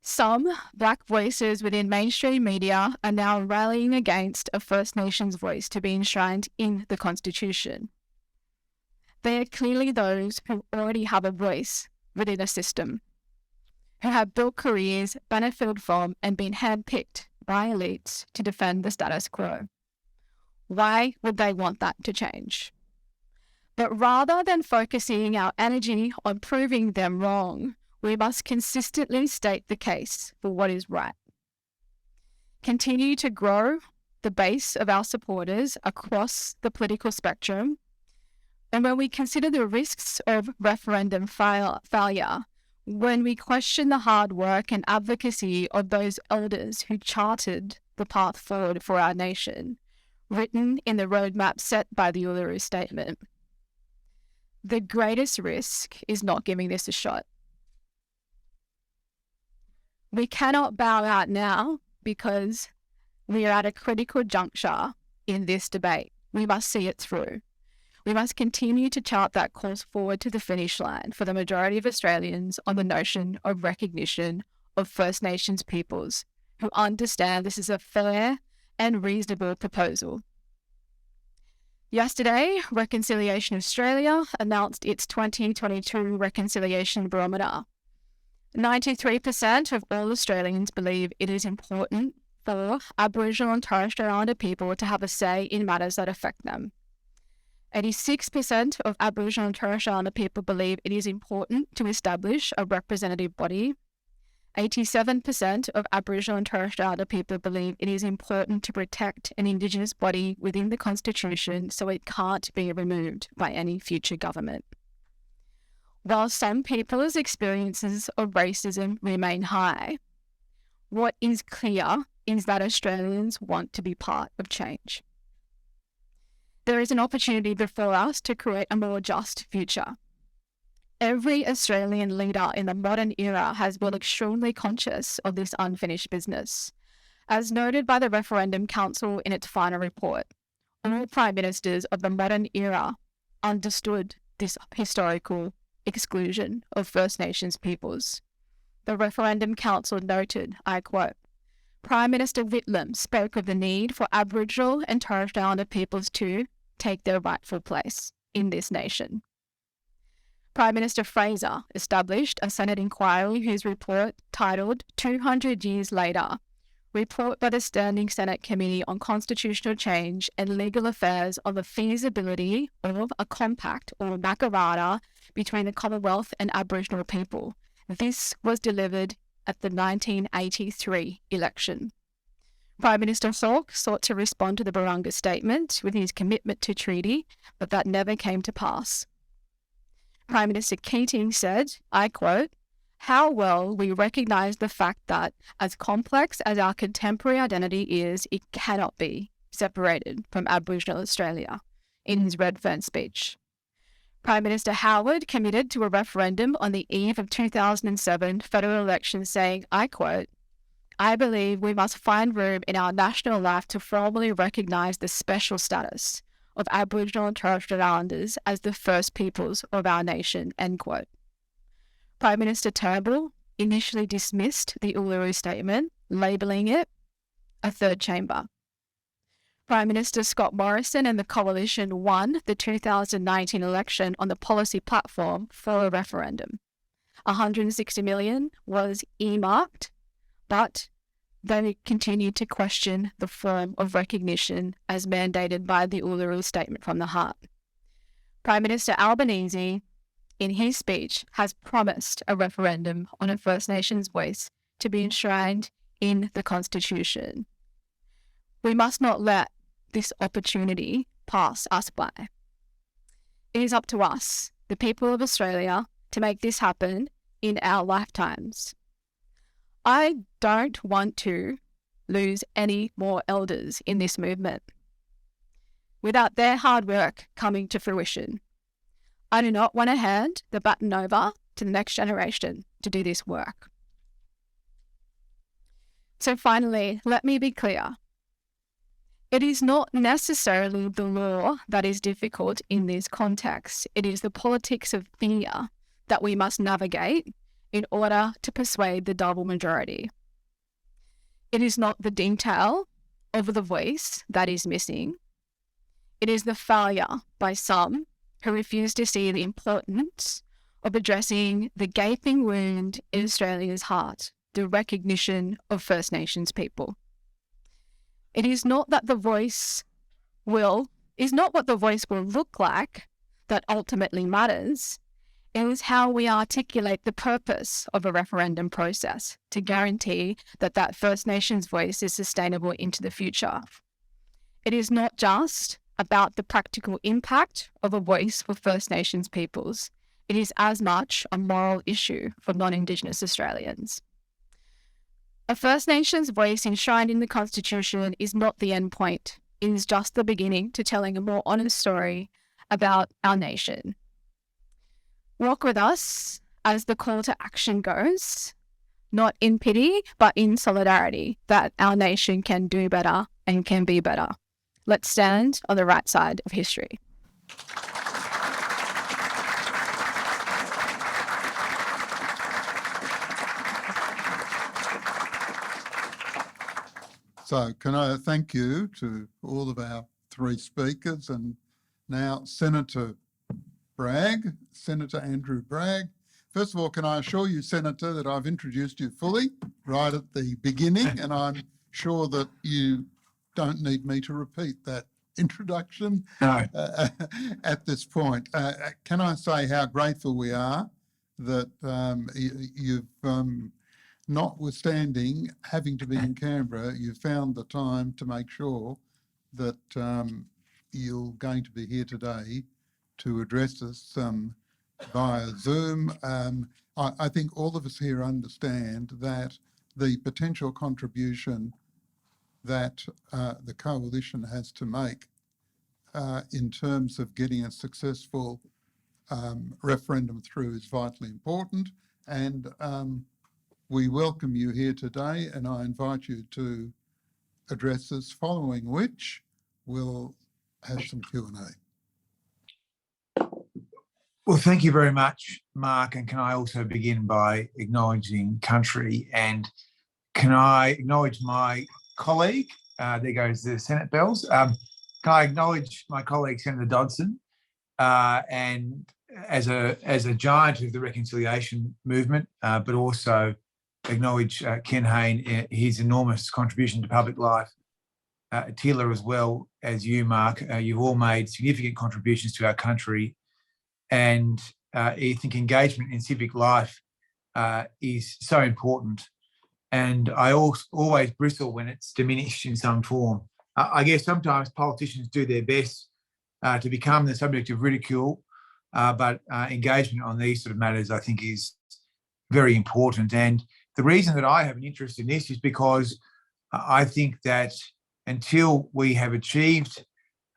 Some Black voices within mainstream media are now rallying against a First Nations voice to be enshrined in the Constitution. They are clearly those who already have a voice within a system, who have built careers, benefited from, and been handpicked by elites to defend the status quo. Why would they want that to change? But rather than focusing our energy on proving them wrong, we must consistently state the case for what is right. Continue to grow the base of our supporters across the political spectrum. And when we consider the risks of referendum failure, when we question the hard work and advocacy of those elders who charted the path forward for our nation, written in the roadmap set by the Uluru Statement, the greatest risk is not giving this a shot. We cannot bow out now because we are at a critical juncture in this debate. We must see it through. We must continue to chart that course forward to the finish line for the majority of Australians on the notion of recognition of First Nations peoples who understand this is a fair and reasonable proposal. Yesterday, Reconciliation Australia announced its 2022 Reconciliation Barometer. 93% of all Australians believe it is important for Aboriginal and Torres Strait Islander people to have a say in matters that affect them. 86% of Aboriginal and Torres Strait Islander people believe it is important to establish a representative body. 87% of Aboriginal and Torres Strait Islander people believe it is important to protect an Indigenous body within the Constitution so it can't be removed by any future government. While some people's experiences of racism remain high, what is clear is that Australians want to be part of change. There is an opportunity before us to create a more just future. Every Australian leader in the modern era has been extremely conscious of this unfinished business. As noted by the Referendum Council in its final report, all Prime Ministers of the modern era understood this historical exclusion of First Nations peoples. The Referendum Council noted, I quote, Prime Minister Whitlam spoke of the need for Aboriginal and Torres Strait Islander peoples to take their rightful place in this nation. Prime Minister Fraser established a Senate inquiry whose report, titled 200 Years Later, Report by the Standing Senate Committee on Constitutional Change and Legal Affairs on the feasibility of a compact or Makarrata between the Commonwealth and Aboriginal people. This was delivered at the 1983 election. Prime Minister Hawke sought to respond to the Barunga Statement with his commitment to treaty, but that never came to pass. Prime Minister Keating said, I quote, how well we recognise the fact that, as complex as our contemporary identity is, it cannot be separated from Aboriginal Australia, in his Redfern speech. Prime Minister Howard committed to a referendum on the eve of 2007 federal elections saying, I quote, I believe we must find room in our national life to formally recognise the special status of Aboriginal and Torres Strait Islanders as the first peoples of our nation, end quote. Prime Minister Turnbull initially dismissed the Uluru Statement, labelling it a third chamber. Prime Minister Scott Morrison and the Coalition won the 2019 election on the policy platform for a referendum. 160 million was earmarked, but they continued to question the form of recognition as mandated by the Uluru Statement from the Heart. Prime Minister Albanese, in his speech, has promised a referendum on a First Nations voice to be enshrined in the Constitution. We must not let this opportunity pass us by. It is up to us, the people of Australia, to make this happen in our lifetimes. I don't want to lose any more elders in this movement without their hard work coming to fruition. I do not want to hand the baton over to the next generation to do this work. So finally, let me be clear. It is not necessarily the law that is difficult in this context. It is the politics of fear that we must navigate in order to persuade the double majority. It is not the detail of the voice that is missing. It is the failure by some who refuse to see the importance of addressing the gaping wound in Australia's heart, the recognition of First Nations people. It is not that the voice is not what the voice will look like that ultimately matters. It is how we articulate the purpose of a referendum process to guarantee that that First Nations voice is sustainable into the future. It is not just about the practical impact of a voice for First Nations peoples. It is as much a moral issue for non-Indigenous Australians. A First Nations voice enshrined in the Constitution is not the end point. It is just the beginning to telling a more honest story about our nation. Walk with us as the call to action goes, not in pity, but in solidarity, that our nation can do better and can be better. Let's stand on the right side of history. So can I thank you to all of our three speakers, and now Senator Bragg, Senator Andrew Bragg. First of all, can I assure you, Senator, that I've introduced you fully right at the beginning, and I'm sure that you don't need me to repeat that introduction at this point. Can I say how grateful we are that you've, notwithstanding having to be in Canberra, you found the time to make sure that you're going to be here today to address us via Zoom. I think all of us here understand that the potential contribution that the coalition has to make in terms of getting a successful referendum through is vitally important, and we welcome you here today, and I invite you to address us, following which we'll have some Q&A. Well, thank you very much, Mark. And can I also begin by acknowledging country, and can I acknowledge my colleague? There goes the Senate bells. Can I acknowledge my colleague, Senator Dodson, and as a giant of the reconciliation movement, but also acknowledge Ken Hayne, his enormous contribution to public life. Teela, as well as you, Mark, you've all made significant contributions to our country, and I think engagement in civic life is so important. And I always bristle when it's diminished in some form. I guess sometimes politicians do their best to become the subject of ridicule, but engagement on these sort of matters, I think, is very important. And the reason that I have an interest in this is because I think that until we have achieved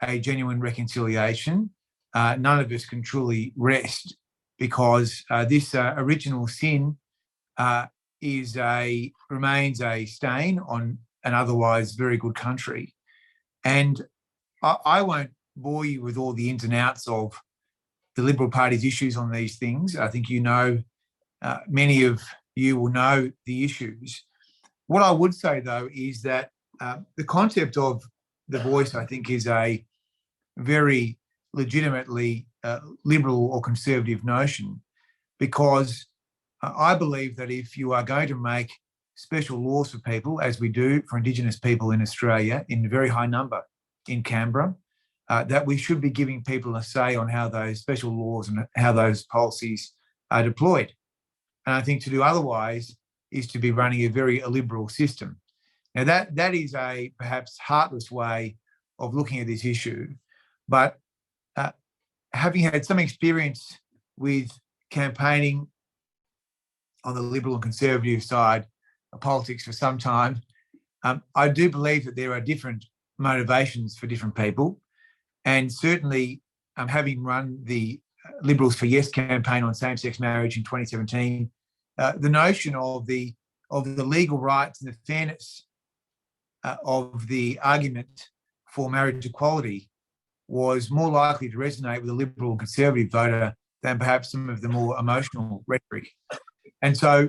a genuine reconciliation, none of us can truly rest, because this original sin remains a stain on an otherwise very good country. And I won't bore you with all the ins and outs of the Liberal Party's issues on these things. I think many of you will know the issues. What I would say, though, is that the concept of the voice, I think, is a very legitimately liberal or conservative notion, because I believe that if you are going to make special laws for people, as we do for Indigenous people in Australia, in a very high number in Canberra, that we should be giving people a say on how those special laws and how those policies are deployed. And I think to do otherwise is to be running a very illiberal system. Now, that is a perhaps heartless way of looking at this issue, but having had some experience with campaigning on the Liberal and Conservative side of politics for some time, I do believe that there are different motivations for different people. And certainly, having run the Liberals for Yes campaign on same-sex marriage in 2017, the notion of the legal rights and the fairness of the argument for marriage equality was more likely to resonate with a Liberal and Conservative voter than perhaps some of the more emotional rhetoric. And so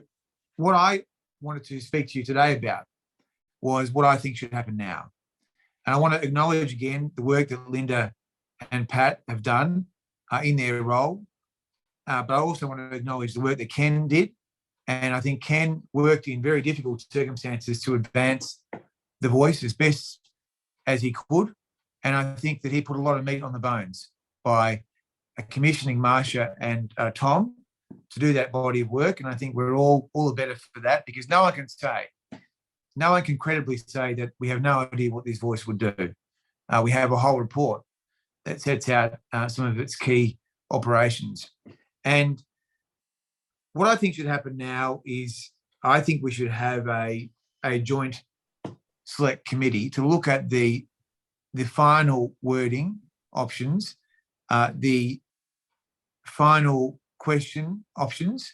what I wanted to speak to you today about was what I think should happen now. And I want to acknowledge again the work that Linda and Pat have done in their role. But I also want to acknowledge the work that Ken did. And I think Ken worked in very difficult circumstances to advance the voice as best as he could. And I think that he put a lot of meat on the bones by commissioning Marsha and Tom to do that body of work. And I think we're all the better for that, because no one can credibly say that we have no idea what this voice would do. We have a whole report that sets out some of its key operations. And what I think should happen now is I think we should have a joint select committee to look at the final wording options, the final question options,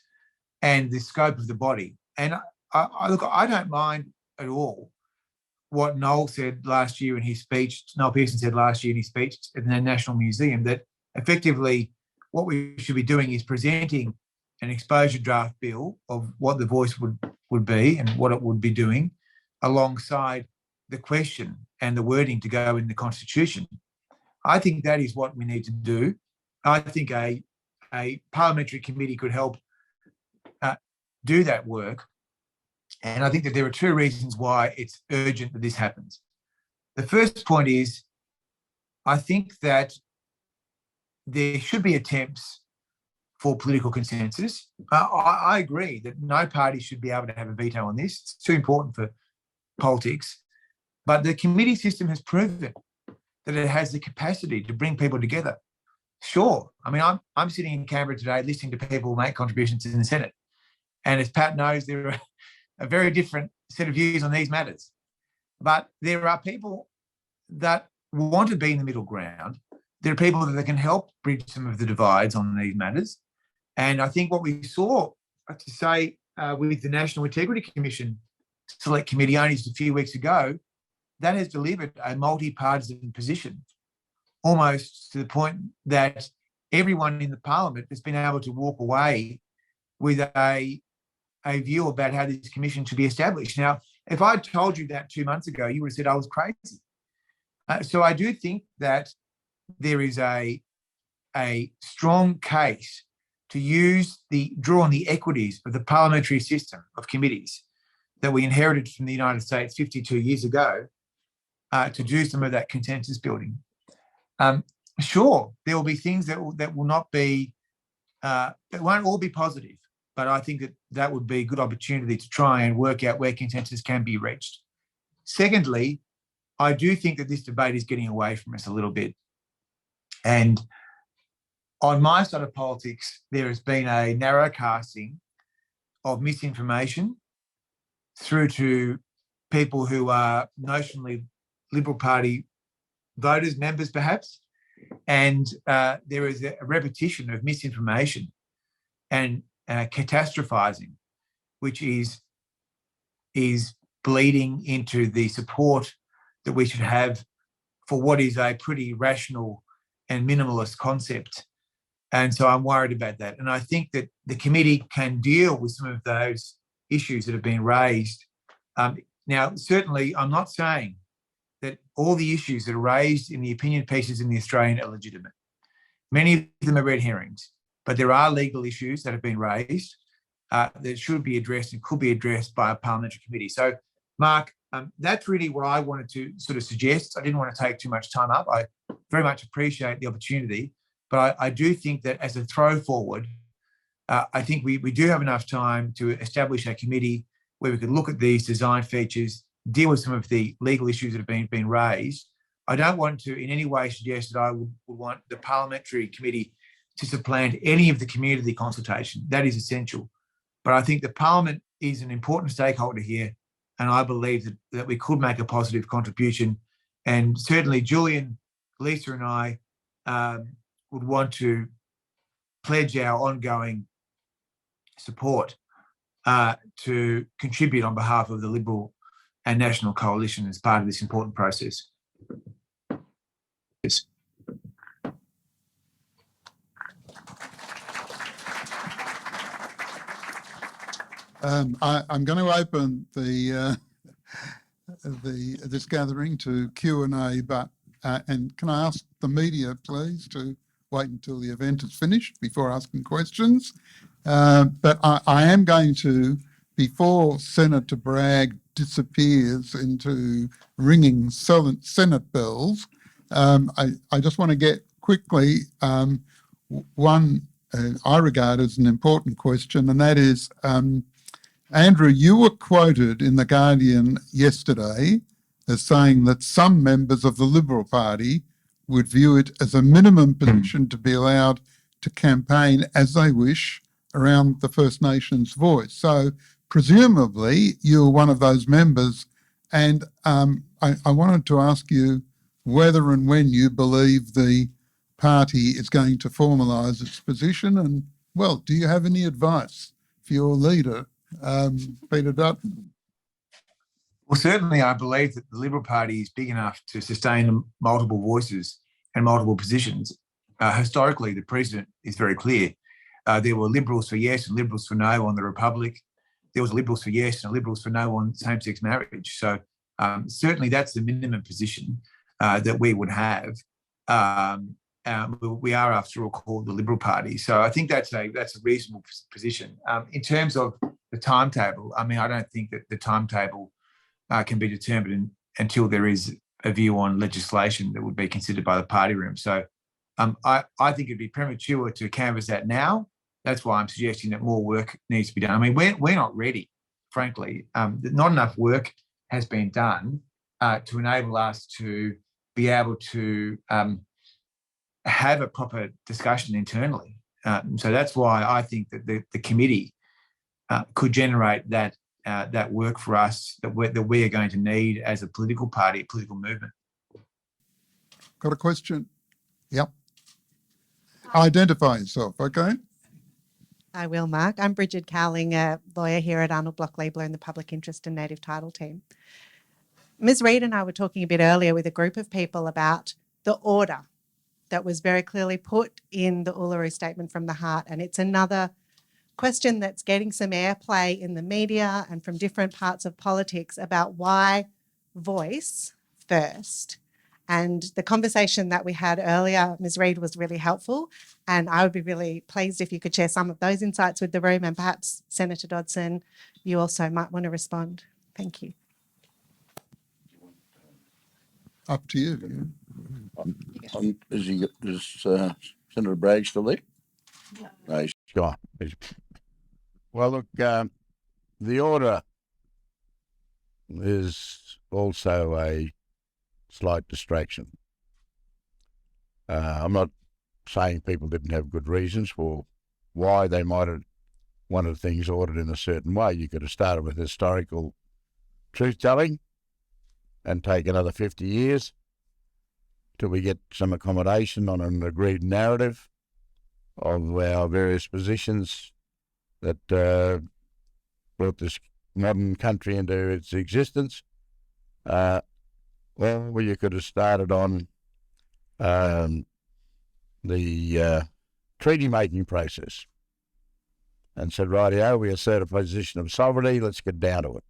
and the scope of the body. And I don't mind at all what Noel said last year in his speech, Noel Pearson said last year in his speech at the National Museum, that effectively what we should be doing is presenting an exposure draft bill of what the voice would be and what it would be doing alongside the question and the wording to go in the Constitution. I think that is what we need to do. I think a parliamentary committee could help do that work. And I think that there are two reasons why it's urgent that this happens. The first point is, I think that there should be attempts for political consensus. I agree that no party should be able to have a veto on this. It's too important for politics. But the committee system has proven that it has the capacity to bring people together. Sure. I mean, I'm sitting in Canberra today listening to people make contributions in the Senate. And as Pat knows, there are a very different set of views on these matters. But there are people that want to be in the middle ground. There are people that can help bridge some of the divides on these matters. And I think what we saw, to say, with the National Integrity Commission Select Committee only just a few weeks ago, that has delivered a multi-partisan position, almost to the point that everyone in the parliament has been able to walk away with a view about how this commission should be established. Now, if I told you that 2 months ago, you would have said I was crazy. So I do think that there is a strong case to draw on the equities of the parliamentary system of committees that we inherited from the United States 52 years ago to do some of that consensus building. Sure, there will be things that will not be, that won't all be positive, but I think that would be a good opportunity to try and work out where consensus can be reached. Secondly, I do think that this debate is getting away from us a little bit. And on my side of politics, there has been a narrow casting of misinformation through to people who are notionally Liberal Party voters, members perhaps, and there is a repetition of misinformation and catastrophizing, which is bleeding into the support that we should have for what is a pretty rational and minimalist concept. And so I'm worried about that. And I think that the committee can deal with some of those issues that have been raised. Now, certainly, I'm not saying that all the issues that are raised in the opinion pieces in the Australian are legitimate. Many of them are red herrings, but there are legal issues that have been raised that should be addressed and could be addressed by a parliamentary committee. So, Mark, that's really what I wanted to sort of suggest. I didn't want to take too much time up. I very much appreciate the opportunity, but I do think that as a throw forward, I think we do have enough time to establish a committee where we could look at these design features, deal with some of the legal issues that have been raised. I don't want to in any way suggest that I would want the parliamentary committee to supplant any of the community consultation. That is essential. But I think the parliament is an important stakeholder here, and I believe that we could make a positive contribution. And certainly Julian, Lisa and I would want to pledge our ongoing support to contribute on behalf of the Liberal and National Coalition as part of this important process. Yes. I'm going to open this gathering to Q&A, but and can I ask the media, please, to wait until the event is finished before asking questions? But I am going to, before Senator Bragg disappears into ringing Senate bells, I just want to get quickly one I regard as an important question, and that is, Andrew, you were quoted in The Guardian yesterday as saying that some members of the Liberal Party would view it as a minimum position to be allowed to campaign as they wish around the First Nations voice. So presumably you're one of those members, and I wanted to ask you whether and when you believe the party is going to formalise its position, and, well, do you have any advice for your leader, Peter Dodson? Well, certainly I believe that the Liberal Party is big enough to sustain multiple voices and multiple positions. Historically, the precedent is very clear. There were Liberals for yes and Liberals for no on the Republic. There was Liberals for yes and Liberals for no on same-sex marriage. So certainly that's the minimum position that we would have. We are, after all, called the Liberal Party. So I think that's a reasonable position. In terms of the timetable, I mean, I don't think that the timetable can be determined until there is a view on legislation that would be considered by the party room. So I think it'd be premature to canvass that now. That's why I'm suggesting that more work needs to be done. I mean, we're not ready, frankly. Not enough work has been done to enable us to be able to have a proper discussion internally. So that's why I think that the committee could generate that work for us that we are going to need as a political party, a political movement. Got a question? Yep. Identify yourself, okay? I will, Mark. I'm Bridget Cowling, a lawyer here at Arnold Bloch Leibler in the Public Interest and Native Title team. Ms. Reid and I were talking a bit earlier with a group of people about the order that was very clearly put in the Uluru Statement from the Heart, and it's another question that's getting some airplay in the media and from different parts of politics about why voice first. And the conversation that we had earlier, Ms. Reid, was really helpful, and I would be really pleased if you could share some of those insights with the room, and perhaps Senator Dodson, you also might want to respond. Thank you. Up to you. Is Senator Bragg still there? Yeah. No, he's gone. Well, look, the order is also a slight distraction. I'm not saying people didn't have good reasons for why they might have wanted things ordered in a certain way. You could have started with historical truth-telling and take another 50 years till we get some accommodation on an agreed narrative of our various positions that brought this modern country into its existence. Well, you could have started on the treaty-making process and said, rightio, we assert a position of sovereignty, let's get down to it.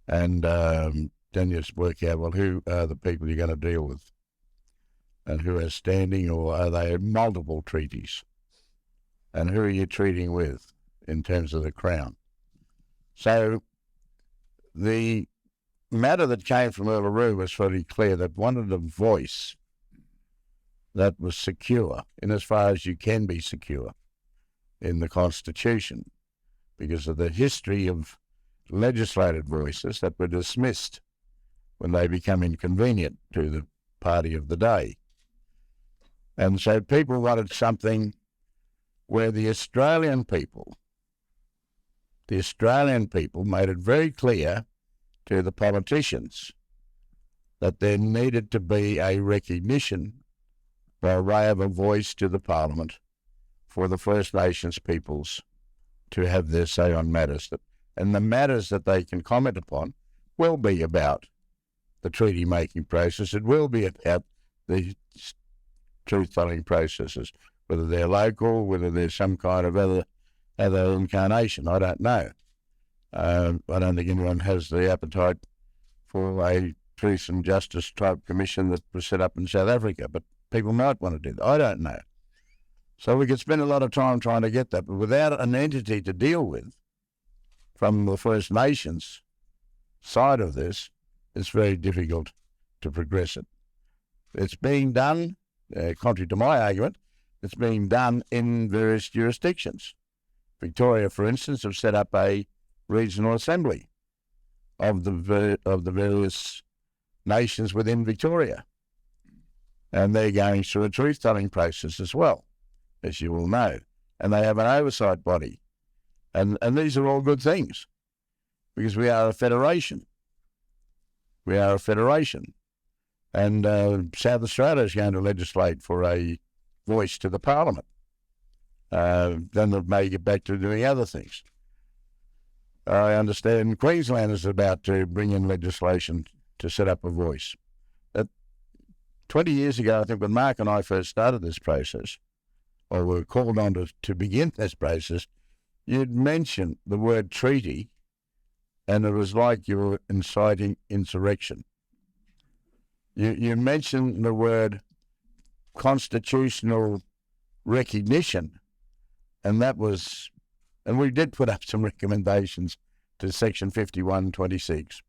And then you just work out, well, who are the people you're going to deal with? And who has standing, or are they multiple treaties? And who are you treating with in terms of the Crown? So the matter that came from Uluru was very clear that wanted a voice that was secure, in as far as you can be secure in the Constitution, because of the history of legislated voices that were dismissed when they become inconvenient to the party of the day. And so people wanted something where the Australian people made it very clear to the politicians that there needed to be a recognition by way of a voice to the Parliament for the First Nations peoples to have their say on matters, and the matters that they can comment upon will be about the treaty-making process. It will be about the truth-telling processes, whether they're local, whether there's some kind of other other incarnation. I don't know. I don't think anyone has the appetite for a truth and justice type commission that was set up in South Africa, but people might want to do that. I don't know. So we could spend a lot of time trying to get that, but without an entity to deal with from the First Nations side of this, it's very difficult to progress it. It's being done, contrary to my argument, it's being done in various jurisdictions. Victoria, for instance, have set up a regional assembly of the various nations within Victoria. And they're going through a truth-telling process as well, as you all know. And they have an oversight body. And these are all good things, because we are a federation. We are a federation. And South Australia is going to legislate for a voice to the Parliament. Then they may get back to doing other things. I understand Queensland is about to bring in legislation to set up a voice. 20 years ago, I think, when Mark and I first started this process, or were called on to begin this process, you'd mention the word treaty, and it was like you were inciting insurrection. You mentioned the word constitutional recognition, and we did put up some recommendations to Section 5126,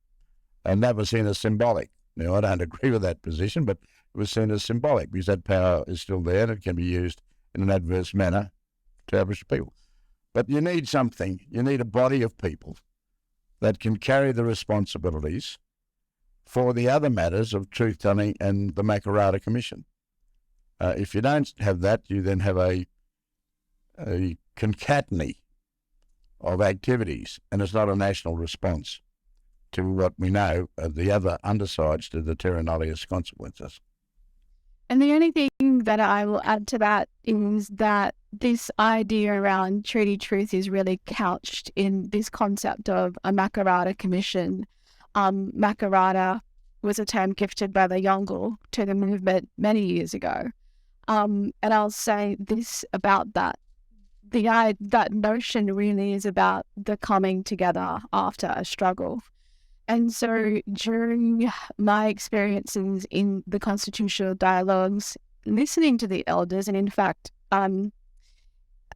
and that was seen as symbolic. Now, I don't agree with that position, but it was seen as symbolic because that power is still there and it can be used in an adverse manner to Aboriginal people. But you need something. You need a body of people that can carry the responsibilities for the other matters of truth-telling and the Makarrata Commission. If you don't have that, you then have a concatenacy of activities, and it's not a national response to what we know of the other undersides to the terra nullius consequences. And the only thing that I will add to that is that this idea around treaty truth is really couched in this concept of a Makarrata Commission. Makarrata was a term gifted by the Yolngu to the movement many years ago. And I'll say this about that. That notion really is about the coming together after a struggle. And so during my experiences in the constitutional dialogues, listening to the elders, and in fact, a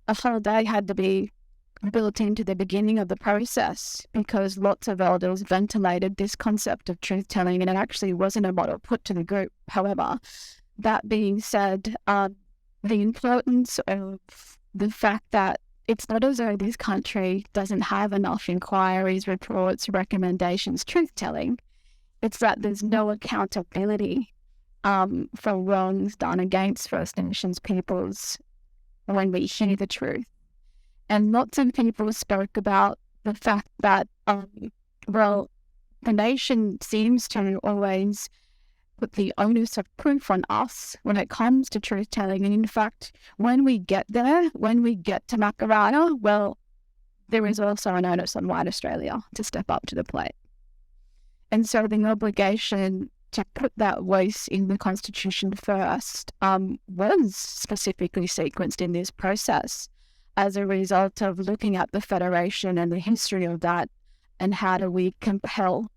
holiday had to be built into the beginning of the process because lots of elders ventilated this concept of truth-telling, and it actually wasn't a model put to the group. However, that being said, the importance of the fact that it's not as though this country doesn't have enough inquiries, reports, recommendations, truth-telling. It's that there's no accountability for wrongs done against First Nations peoples when we hear the truth. And lots of people spoke about the fact that, the nation seems to always put the onus of proof on us when it comes to truth-telling. And in fact, when we get there, when we get to Makarrata, well, there is also an onus on white Australia to step up to the plate. And so the obligation to put that voice in the Constitution first was specifically sequenced in this process as a result of looking at the Federation and the history of that, and how do we compel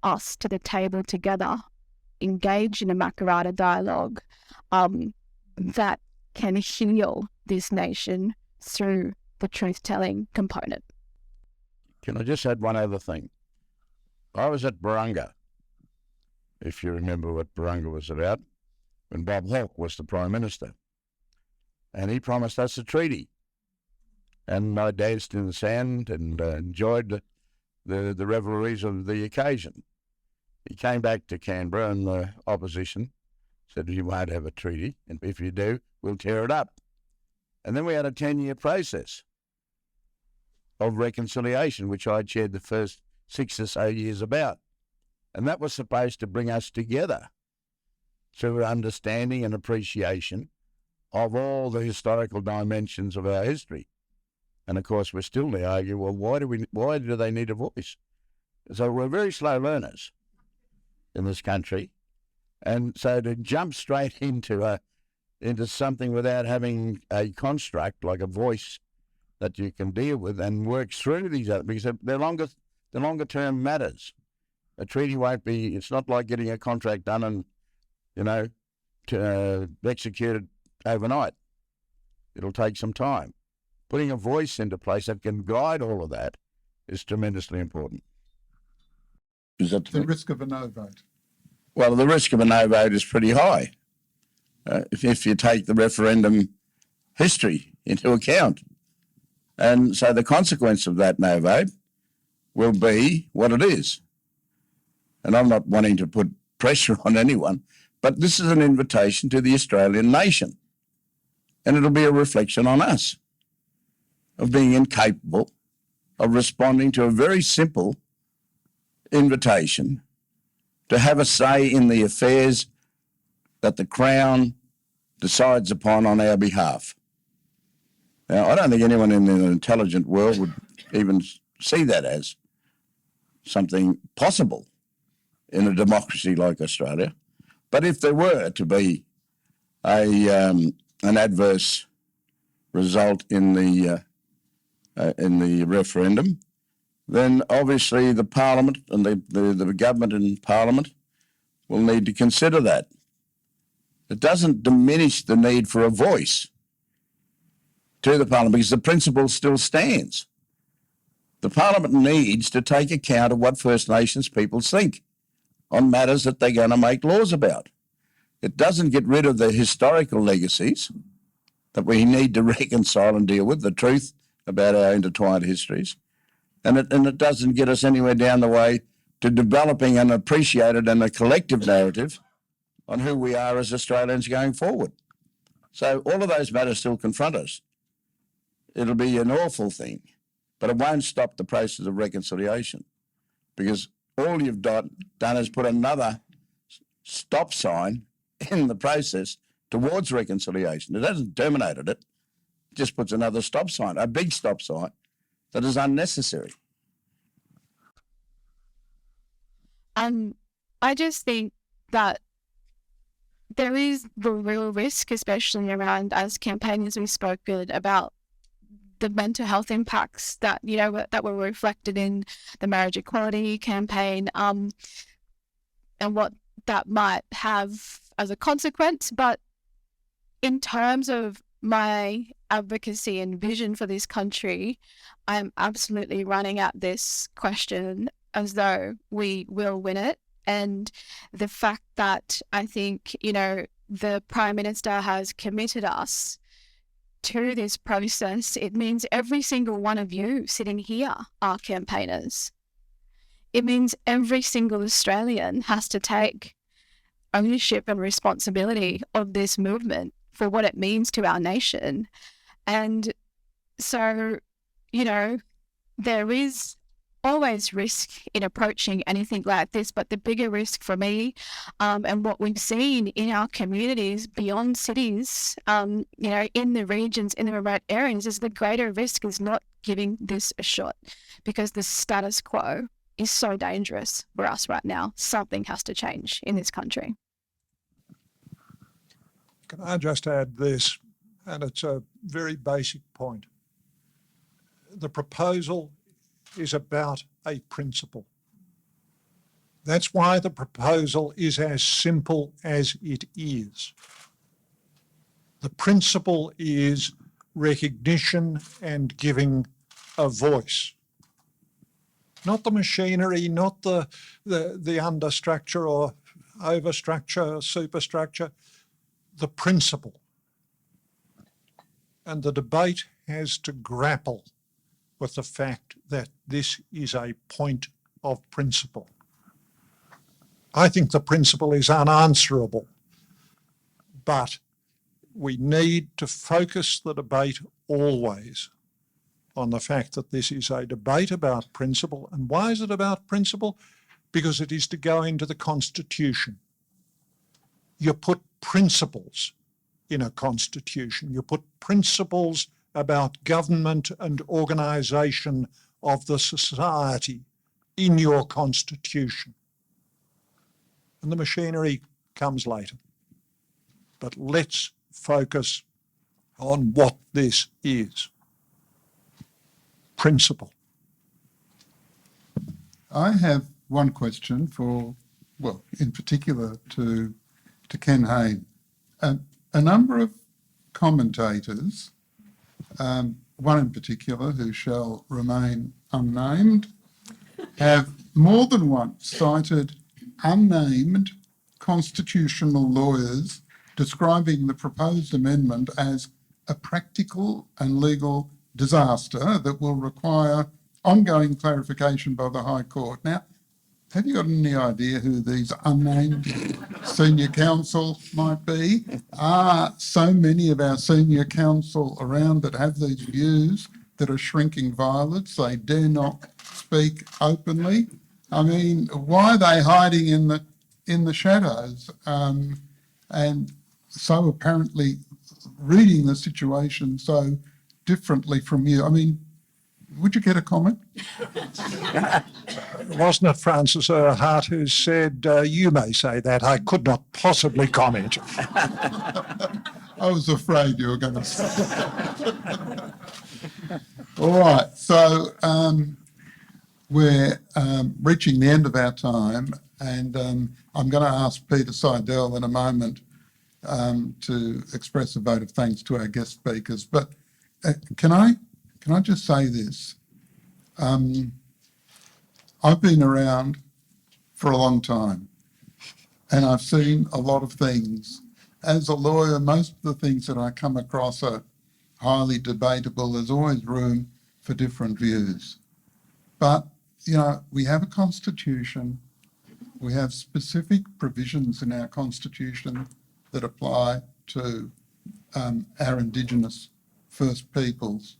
us to the table together, engage in a Makarrata dialogue that can heal this nation through the truth-telling component. Can I just add one other thing? I was at Barunga, if you remember what Barunga was about, when Bob Hawke was the Prime Minister. And he promised us a treaty. And I danced in the sand and enjoyed the revelries of the occasion. He came back to Canberra, and the opposition said, you won't have a treaty, and if you do, we'll tear it up. And then we had a 10-year process of reconciliation, which I chaired the first 6 or so years about. And that was supposed to bring us together through understanding and appreciation of all the historical dimensions of our history. And of course, we're still to argue, well, why do they need a voice? So we're very slow learners in this country. And so to jump straight into something without having a construct like a voice that you can deal with and work through these other, because the longer term matters. A treaty won't be, it's not like getting a contract done and, executed overnight. It'll take some time. Putting a voice into place that can guide all of that is tremendously important. Is that The risk of a no vote. Well, the risk of a no vote is pretty high if you take the referendum history into account. And so the consequence of that no vote will be what it is. And I'm not wanting to put pressure on anyone, but this is an invitation to the Australian nation. And it'll be a reflection on us of being incapable of responding to a very simple invitation to have a say in the affairs that the Crown decides upon on our behalf. Now, I don't think anyone in an intelligent world would even see that as something possible in a democracy like Australia. But if there were to be an adverse result in the referendum, then obviously the Parliament and the government and Parliament will need to consider that. It doesn't diminish the need for a voice to the Parliament because the principle still stands. The Parliament needs to take account of what First Nations people think on matters that they're going to make laws about. It doesn't get rid of the historical legacies that we need to reconcile and deal with, the truth about our intertwined histories. And it doesn't get us anywhere down the way to developing an appreciated and a collective narrative on who we are as Australians going forward. So all of those matters still confront us. It'll be an awful thing, but it won't stop the process of reconciliation, because all you've done is put another stop sign in the process towards reconciliation. It hasn't terminated it. It just puts another stop sign, a big stop sign, that is unnecessary. I just think that there is the real risk, especially around, as campaigners we've spoken about, the mental health impacts that that were reflected in the marriage equality campaign, and what that might have as a consequence. But in terms of my advocacy and vision for this country, I'm absolutely running at this question as though we will win it. And the fact that I think, the Prime Minister has committed us to this process, it means every single one of you sitting here are campaigners. It means every single Australian has to take ownership and responsibility of this movement for what it means to our nation. And so, there is always risk in approaching anything like this, but the bigger risk for me, and what we've seen in our communities beyond cities, in the regions, in the remote areas, is the greater risk is not giving this a shot, because the status quo is so dangerous for us right now. Something has to change in this country. Can I just add this, and it's a very basic point. The proposal is about a principle. That's why the proposal is as simple as it is. The principle is recognition and giving a voice. Not the machinery, not the understructure or overstructure, superstructure, the principle. And the debate has to grapple with the fact that this is a point of principle. I think the principle is unanswerable, but we need to focus the debate always on the fact that this is a debate about principle. And why is it about principle? Because it is to go into the Constitution. You put principles in a constitution. You put principles about government and organisation of the society in your constitution. And the machinery comes later. But let's focus on what this is. principle. I have one question for, well, in particular to Ken Hayne. A number of commentators, one in particular who shall remain unnamed, have more than once cited unnamed constitutional lawyers describing the proposed amendment as a practical and legal disaster that will require ongoing clarification by the High Court. Now, have you got any idea who these unnamed senior counsel might be? Are so many of our senior counsel around that have these views that are shrinking violets? They dare not speak openly. I mean, why are they hiding in the shadows? And so apparently reading the situation so differently from you. I mean, would you get a comment? Wasn't it Francis Hart who said, you may say that, I could not possibly comment? I was afraid you were going to say that. All right, so we're reaching the end of our time, and I'm going to ask Peter Seidel in a moment to express a vote of thanks to our guest speakers. But can I just say this? I've been around for a long time, and I've seen a lot of things. As a lawyer, most of the things that I come across are highly debatable. There's always room for different views. But, you know, we have a constitution. We have specific provisions in our constitution that apply to our Indigenous First Peoples.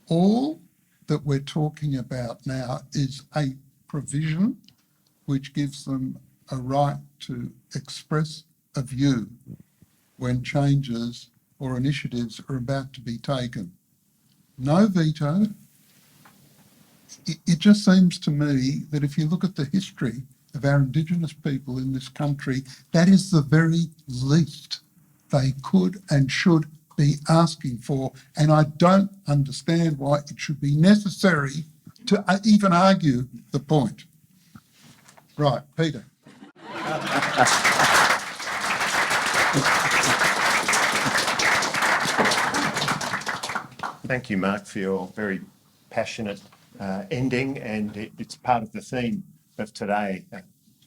All that we're talking about now is a provision which gives them a right to express a view when changes or initiatives are about to be taken. No veto. It just seems to me that if you look at the history of our Indigenous people in this country, that is the very least they could and should be asking for. And I don't understand why it should be necessary to even argue the point. Right, Peter. Thank you, Mark, for your very passionate ending, and it's part of the theme of today,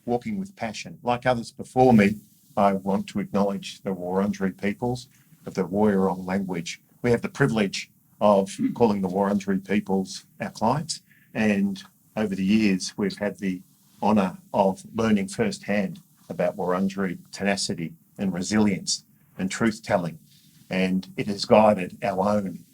walking with passion. Like others before me, I want to acknowledge the Wurundjeri peoples of the Woiwurrung language. We have the privilege of calling the Wurundjeri peoples our clients, and over the years we've had the honour of learning firsthand about Wurundjeri tenacity and resilience and truth-telling, and it has guided our own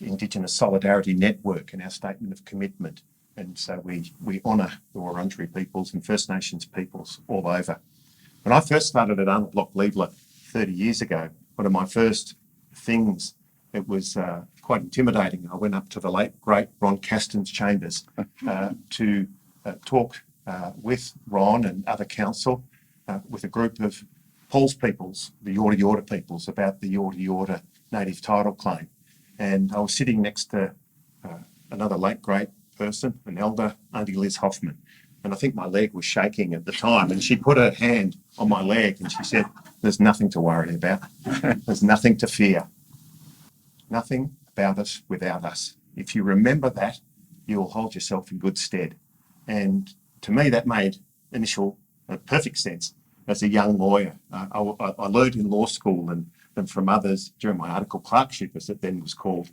Indigenous Solidarity Network and our statement of commitment. And so we honour the Wurundjeri peoples and First Nations peoples all over. When I first started at Arnold Bloch Leibler 30 years ago, one of my first things, it was quite intimidating. I went up to the late, great Ron Caston's chambers to talk with Ron and other council, with a group of Paul's peoples, the Yorta Yorta peoples, about the Yorta Yorta native title claim. And I was sitting next to another late, great person, an elder, Auntie Liz Hoffman. And I think my leg was shaking at the time. And she put her hand on my leg and she said, there's nothing to worry about. There's nothing to fear. Nothing about us without us. If you remember that, you'll hold yourself in good stead. And to me, that made perfect sense as a young lawyer. I learned in law school and from others during my article clerkship, as it then was called,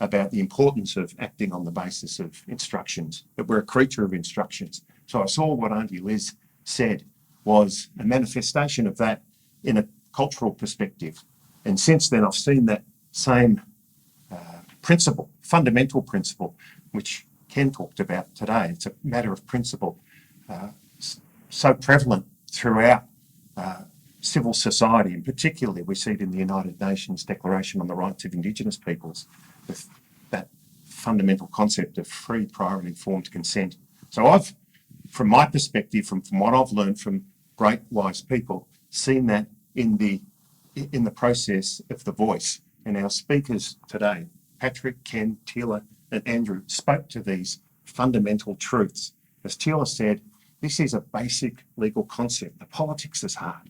about the importance of acting on the basis of instructions, that we're a creature of instructions. So I saw what Auntie Liz said was a manifestation of that in a cultural perspective. And since then, I've seen that same principle, fundamental principle, which Ken talked about today. It's a matter of principle, so prevalent throughout civil society, and particularly we see it in the United Nations Declaration on the Rights of Indigenous Peoples, with that fundamental concept of free, prior and informed consent. So I've, from my perspective, from what I've learned from great wise people, seen that in the process of the voice. And our speakers today, Patrick, Ken, Teela and Andrew spoke to these fundamental truths. As Teela said, this is a basic legal concept. The politics is hard.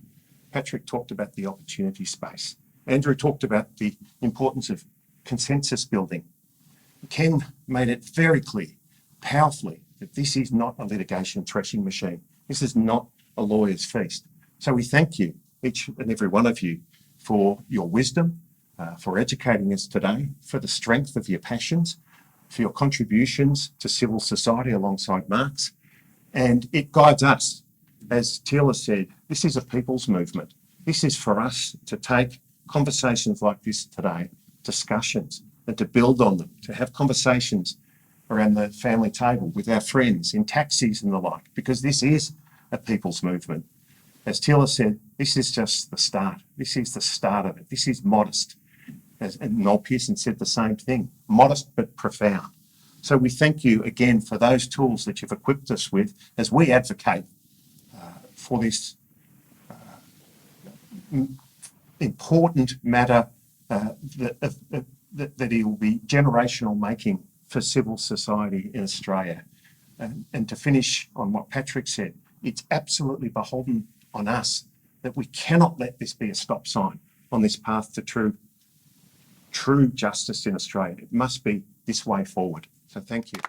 Patrick talked about the opportunity space. Andrew talked about the importance of consensus building. Ken made it very clear, powerfully, that this is not a litigation threshing machine. This is not a lawyer's feast. So we thank you, each and every one of you, for your wisdom, for educating us today, for the strength of your passions, for your contributions to civil society alongside Mark's. And it guides us. As Teela said, this is a people's movement. This is for us to take conversations like this today, discussions, and to build on them, to have conversations around the family table with our friends in taxis and the like, because this is a people's movement. As Teela said, this is just the start. This is the start of it. This is modest. And Noel Pearson said the same thing, modest but profound. So we thank you again for those tools that you've equipped us with as we advocate for this important matter that it will be generational making for civil society in Australia. And to finish on what Patrick said, it's absolutely beholden on us that we cannot let this be a stop sign on this path to true justice in Australia. It must be this way forward. So thank you.